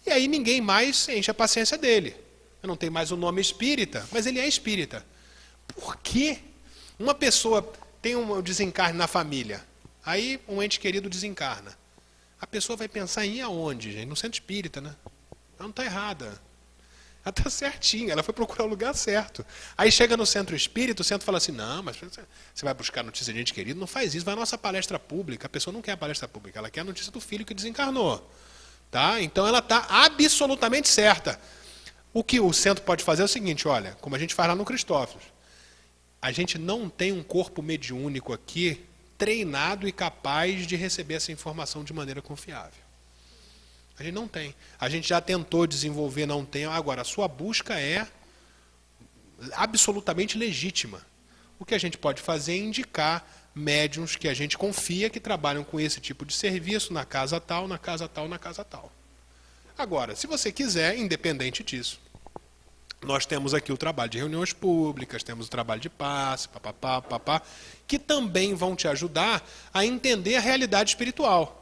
E aí ninguém mais enche a paciência dele. Não tem mais o nome espírita, mas ele é espírita. Por que uma pessoa tem um desencarne na família? Aí um ente querido desencarna. A pessoa vai pensar em ir aonde, gente? No centro espírita, né? Ela não está errada. Ela está certinha, ela foi procurar o lugar certo. Aí chega no centro espírita, o centro fala assim, não, mas você vai buscar notícia de ente querido? Não faz isso, vai à nossa palestra pública. A pessoa não quer a palestra pública, ela quer a notícia do filho que desencarnou. Tá? Então ela está absolutamente certa. O que o centro pode fazer é o seguinte, olha, como a gente faz lá no Cristófilos, a gente não tem um corpo mediúnico aqui treinado e capaz de receber essa informação de maneira confiável. A gente não tem. A gente já tentou desenvolver, não tem. Agora, a sua busca é absolutamente legítima. O que a gente pode fazer é indicar médiuns que a gente confia que trabalham com esse tipo de serviço na casa tal, na casa tal, na casa tal. Agora, se você quiser, independente disso, nós temos aqui o trabalho de reuniões públicas, temos o trabalho de passe, papapá, que também vão te ajudar a entender a realidade espiritual.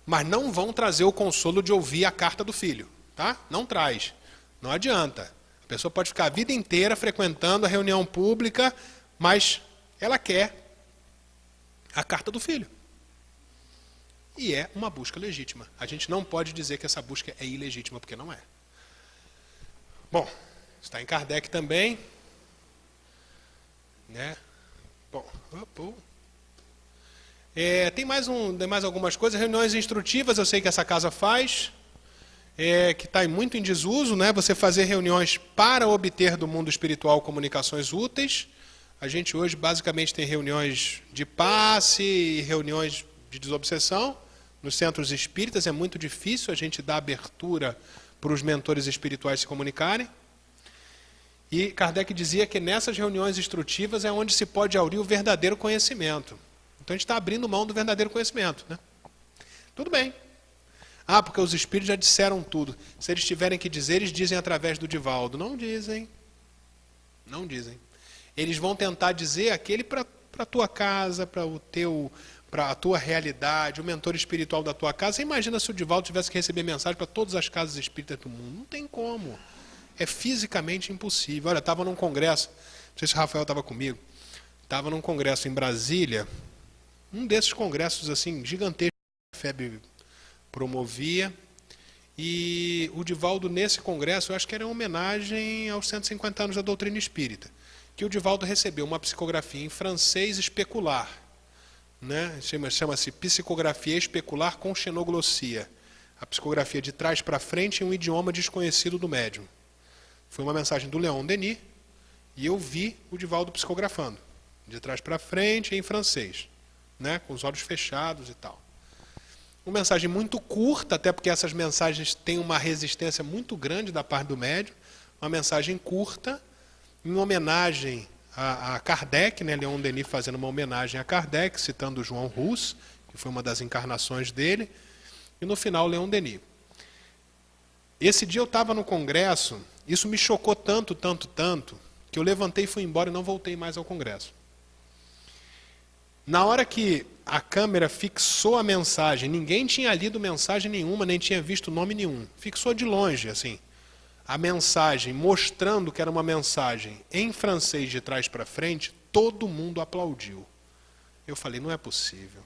Mas não vão trazer o consolo de ouvir a carta do filho. Tá? Não traz. Não adianta. A pessoa pode ficar a vida inteira frequentando a reunião pública, mas ela quer a carta do filho. E é uma busca legítima. A gente não pode dizer que essa busca é ilegítima, porque não é. Bom, está em Kardec também. Né? Bom, tem mais algumas coisas. Reuniões instrutivas, eu sei que essa casa faz, que está muito em desuso, né? Você fazer reuniões para obter do mundo espiritual comunicações úteis. A gente hoje basicamente tem reuniões de passe e reuniões de desobsessão. Nos centros espíritas é muito difícil a gente dar abertura para os mentores espirituais se comunicarem. E Kardec dizia que nessas reuniões instrutivas é onde se pode aurir o verdadeiro conhecimento. Então a gente está abrindo mão do verdadeiro conhecimento. Né? Tudo bem. Ah, porque os espíritos já disseram tudo. Se eles tiverem que dizer, eles dizem através do Divaldo. Não dizem. Não dizem. Eles vão tentar dizer aquele para a tua casa, para a tua realidade, o mentor espiritual da tua casa. Você imagina se o Divaldo tivesse que receber mensagem para todas as casas espíritas do mundo. Não tem como. É fisicamente impossível. Olha, estava num congresso, não sei se o Rafael estava comigo, estava num congresso em Brasília, um desses congressos assim gigantescos que a FEB promovia, e o Divaldo nesse congresso, eu acho que era em homenagem aos 150 anos da doutrina espírita, que o Divaldo recebeu uma psicografia em francês especular, né? Chama-se Psicografia Especular com Xenoglossia, a psicografia de trás para frente em um idioma desconhecido do médium. Foi uma mensagem do Leon Denis, e eu vi o Divaldo psicografando, de trás para frente em francês, né? Com os olhos fechados e tal. Uma mensagem muito curta, até porque essas mensagens têm uma resistência muito grande da parte do médium, uma mensagem curta, em homenagem a Kardec, né? Leon Denis fazendo uma homenagem a Kardec, citando João Rus, que foi uma das encarnações dele, e no final Leon Denis. Esse dia eu estava no congresso, isso me chocou tanto, que eu levantei e fui embora e não voltei mais ao congresso. Na hora que a câmera fixou a mensagem, ninguém tinha lido mensagem nenhuma, nem tinha visto nome nenhum. Fixou de longe, assim, a mensagem, mostrando que era uma mensagem em francês de trás para frente, todo mundo aplaudiu. Eu falei, não é possível.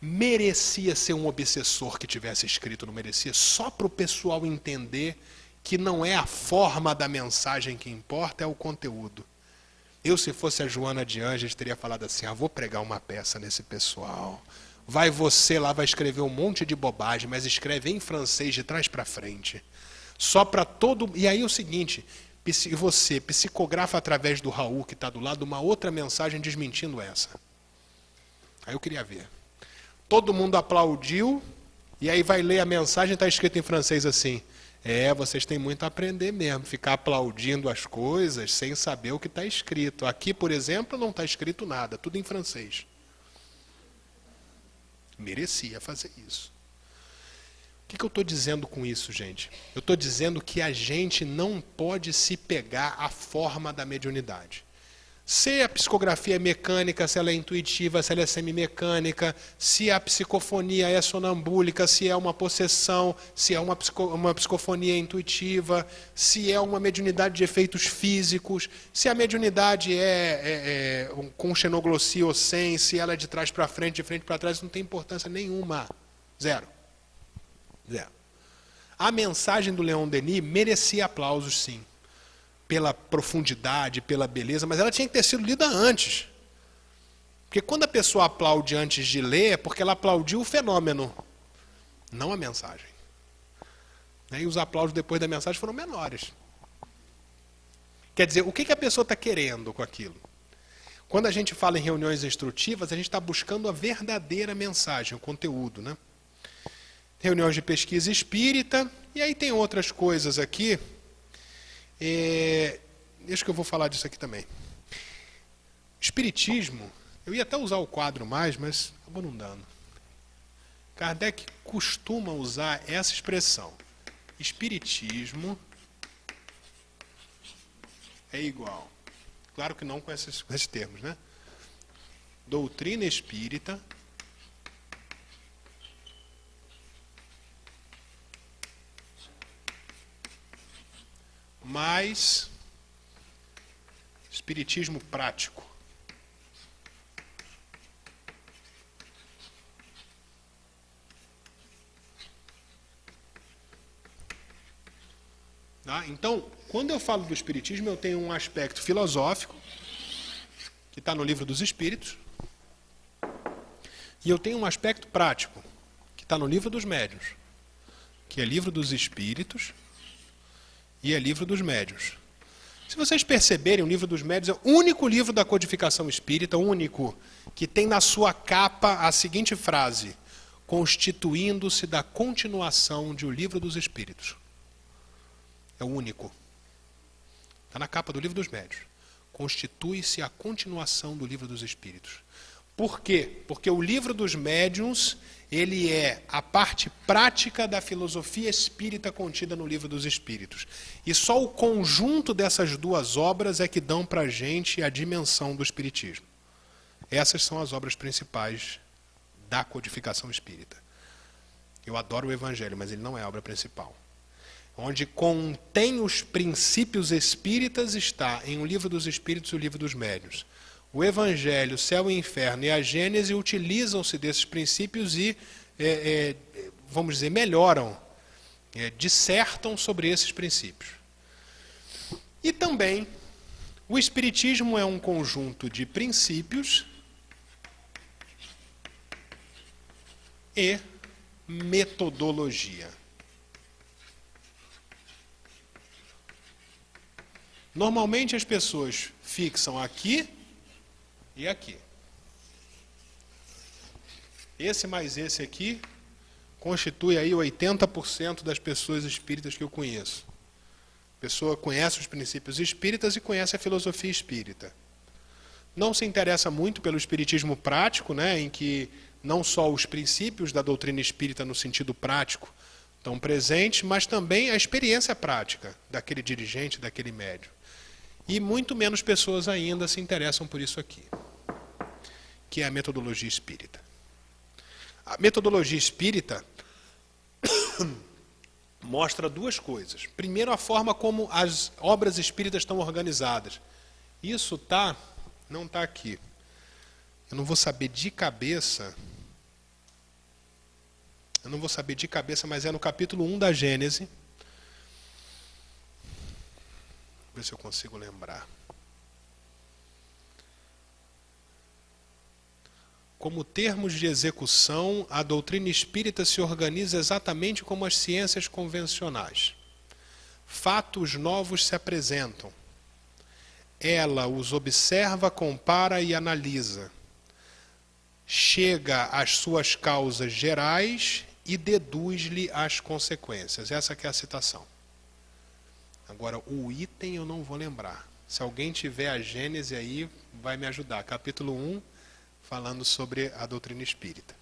Merecia ser um obsessor que tivesse escrito, não merecia, só para o pessoal entender que não é a forma da mensagem que importa, é o conteúdo. Eu, se fosse a Joana de Ângeles, teria falado assim, vou pregar uma peça nesse pessoal. Vai você lá, vai escrever um monte de bobagem, mas escreve em francês de trás para frente. Só para todo... E aí é o seguinte, você psicografa através do Raul, que está do lado, uma outra mensagem desmentindo essa. Aí eu queria ver. Todo mundo aplaudiu, e aí vai ler a mensagem, está escrito em francês assim, vocês têm muito a aprender mesmo, ficar aplaudindo as coisas sem saber o que está escrito. Aqui, por exemplo, não está escrito nada, tudo em francês. Merecia fazer isso. O que eu estou dizendo com isso, gente? Eu estou dizendo que a gente não pode se pegar à forma da mediunidade. Se a psicografia é mecânica, se ela é intuitiva, se ela é semimecânica, se a psicofonia é sonambúlica, se é uma possessão, se é uma psicofonia intuitiva, se é uma mediunidade de efeitos físicos, se a mediunidade com xenoglossia ou sem, se ela é de trás para frente, de frente para trás, não tem importância nenhuma. Zero. Zero. A mensagem do Leon Denis merecia aplausos, sim. Pela profundidade, pela beleza, mas ela tinha que ter sido lida antes. Porque quando a pessoa aplaude antes de ler, é porque ela aplaudiu o fenômeno, não a mensagem. E os aplausos depois da mensagem foram menores. Quer dizer, o que a pessoa está querendo com aquilo? Quando a gente fala em reuniões instrutivas, a gente está buscando a verdadeira mensagem, o conteúdo, né? Reuniões de pesquisa espírita, e aí tem outras coisas aqui. Deixa que eu vou falar disso aqui também. Espiritismo, eu ia até usar o quadro mais, mas acabou não dando. Kardec costuma usar essa expressão. Espiritismo é igual. Claro que não com esses termos, né? Doutrina espírita mais espiritismo prático. Tá? Então, quando eu falo do espiritismo, eu tenho um aspecto filosófico, que está no Livro dos Espíritos, e eu tenho um aspecto prático, que está no Livro dos Médiuns, que é Livro dos Espíritos e é Livro dos Médiuns. Se vocês perceberem, o Livro dos Médiuns é o único livro da codificação espírita, único, que tem na sua capa a seguinte frase: constituindo-se da continuação de O Livro dos Espíritos. É o único. Está na capa do Livro dos Médiuns. Constitui-se a continuação do Livro dos Espíritos. Por quê? Porque o Livro dos Médiuns, ele é a parte prática da filosofia espírita contida no Livro dos Espíritos. E só o conjunto dessas duas obras é que dão para a gente a dimensão do espiritismo. Essas são as obras principais da codificação espírita. Eu adoro o Evangelho, mas ele não é a obra principal. Onde contém os princípios espíritas está em O Livro dos Espíritos e O Livro dos Médiuns. O Evangelho, o Céu e o Inferno e a Gênese utilizam-se desses princípios e, vamos dizer, melhoram, dissertam sobre esses princípios. E também, o Espiritismo é um conjunto de princípios e metodologia. Normalmente as pessoas fixam aqui e aqui. Esse mais esse aqui constitui aí 80% das pessoas espíritas que eu conheço. A pessoa conhece os princípios espíritas e conhece a filosofia espírita. Não se interessa muito pelo espiritismo prático, né, em que não só os princípios da doutrina espírita no sentido prático estão presentes, mas também a experiência prática daquele dirigente, daquele médium. E muito menos pessoas ainda se interessam por isso aqui, que é a metodologia espírita. A metodologia espírita mostra duas coisas. Primeiro, a forma como as obras espíritas estão organizadas. Isso não está aqui. Eu não vou saber de cabeça, mas é no capítulo 1 da Gênese. Ver se eu consigo lembrar. Como termos de execução, a doutrina espírita se organiza exatamente como as ciências convencionais. Fatos novos se apresentam. Ela os observa, compara e analisa. Chega às suas causas gerais e deduz-lhe as consequências. Essa que é a citação. Agora, o item eu não vou lembrar. Se alguém tiver a Gênese aí, vai me ajudar. Capítulo 1, falando sobre a doutrina espírita.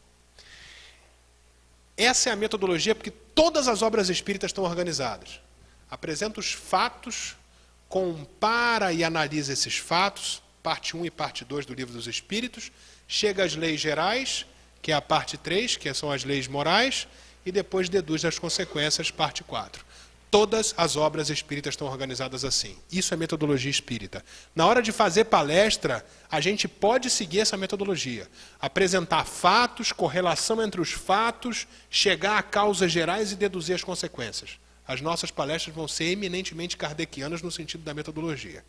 Essa é a metodologia, porque Todas as obras espíritas estão organizadas. Apresenta os fatos, compara e analisa esses fatos, parte 1 e parte 2 do Livro dos Espíritos, chega às leis gerais, que é a parte 3, que são as leis morais, e depois deduz as consequências, parte 4. Todas as obras espíritas estão organizadas assim. Isso é metodologia espírita. Na hora de fazer palestra, a gente pode seguir essa metodologia. Apresentar fatos, correlação entre os fatos, chegar a causas gerais e deduzir as consequências. As nossas palestras vão ser eminentemente kardecianas no sentido da metodologia.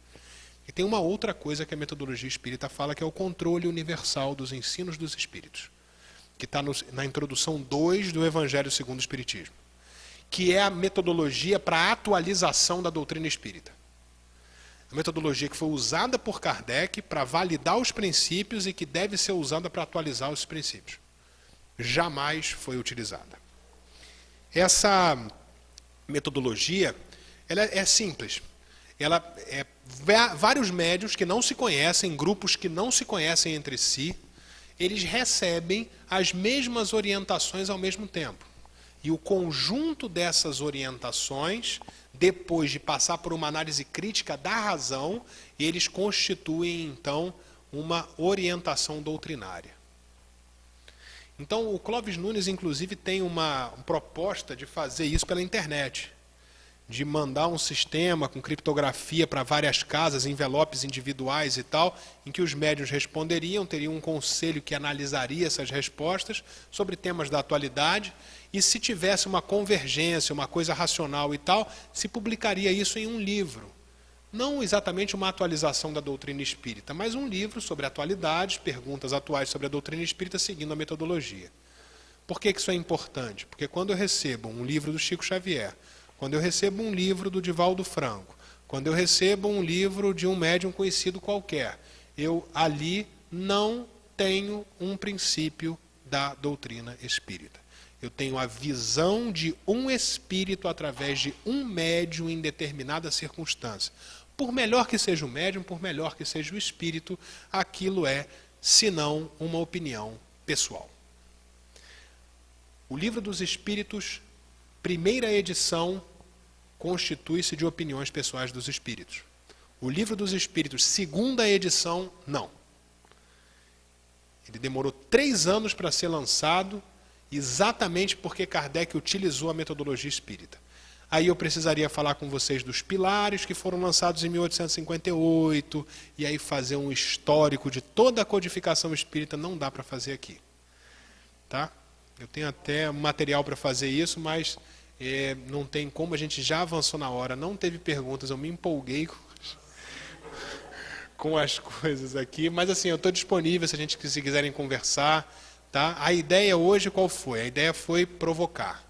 E tem uma outra coisa que a metodologia espírita fala, que é o controle universal dos ensinos dos espíritos, que está na introdução 2 do Evangelho segundo o Espiritismo, que é a metodologia para a atualização da doutrina espírita. A metodologia que foi usada por Kardec para validar os princípios e que deve ser usada para atualizar os princípios. Jamais foi utilizada. Essa metodologia, ela é simples. Ela é vários médiuns que não se conhecem, grupos que não se conhecem entre si, eles recebem as mesmas orientações ao mesmo tempo. E o conjunto dessas orientações, depois de passar por uma análise crítica da razão, eles constituem, então, uma orientação doutrinária. Então, o Clóvis Nunes, inclusive, tem uma proposta de fazer isso pela internet, de mandar um sistema com criptografia para várias casas, envelopes individuais e tal, em que os médiuns responderiam, teriam um conselho que analisaria essas respostas sobre temas da atualidade, e se tivesse uma convergência, uma coisa racional e tal, se publicaria isso em um livro. Não exatamente uma atualização da doutrina espírita, mas um livro sobre atualidades, perguntas atuais sobre a doutrina espírita, seguindo a metodologia. Por que isso é importante? Porque quando eu recebo um livro do Chico Xavier, quando eu recebo um livro do Divaldo Franco, quando eu recebo um livro de um médium conhecido qualquer, eu ali não tenho um princípio da doutrina espírita. Eu tenho a visão de um espírito através de um médium em determinada circunstância. Por melhor que seja o médium, por melhor que seja o espírito, aquilo é, senão, uma opinião pessoal. O Livro dos Espíritos, primeira edição, constitui-se de opiniões pessoais dos espíritos. O Livro dos Espíritos, segunda edição, não. Ele demorou 3 anos para ser lançado, exatamente porque Kardec utilizou a metodologia espírita. Aí eu precisaria falar com vocês dos pilares que foram lançados em 1858, e aí fazer um histórico de toda a codificação espírita, não dá para fazer aqui. Tá? Eu tenho até material para fazer isso, mas não tem como, a gente já avançou na hora, não teve perguntas, eu me empolguei com as coisas aqui, mas assim, eu estou disponível se quiserem conversar. Tá? A ideia hoje qual foi? A ideia foi provocar.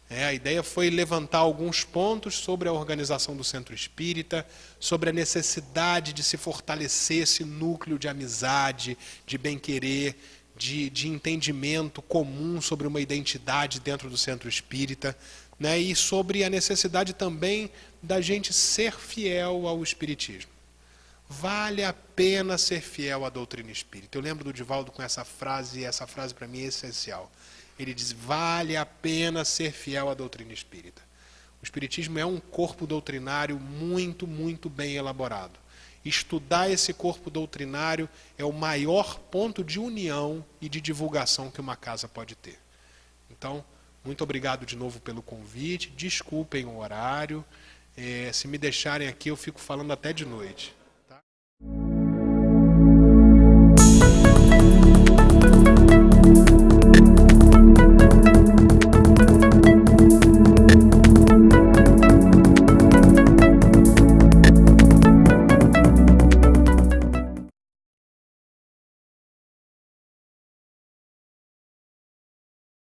A ideia foi levantar alguns pontos sobre a organização do centro espírita, sobre a necessidade de se fortalecer esse núcleo de amizade, de bem-querer, de entendimento comum sobre uma identidade dentro do centro espírita, né? E sobre a necessidade também da gente ser fiel ao espiritismo. Vale a pena ser fiel à doutrina espírita. Eu lembro do Divaldo com essa frase, e essa frase para mim é essencial. Ele diz, vale a pena ser fiel à doutrina espírita. O espiritismo é um corpo doutrinário muito, muito bem elaborado. Estudar esse corpo doutrinário é o maior ponto de união e de divulgação que uma casa pode ter. Então, muito obrigado de novo pelo convite. Desculpem o horário. Se me deixarem aqui, eu fico falando até de noite.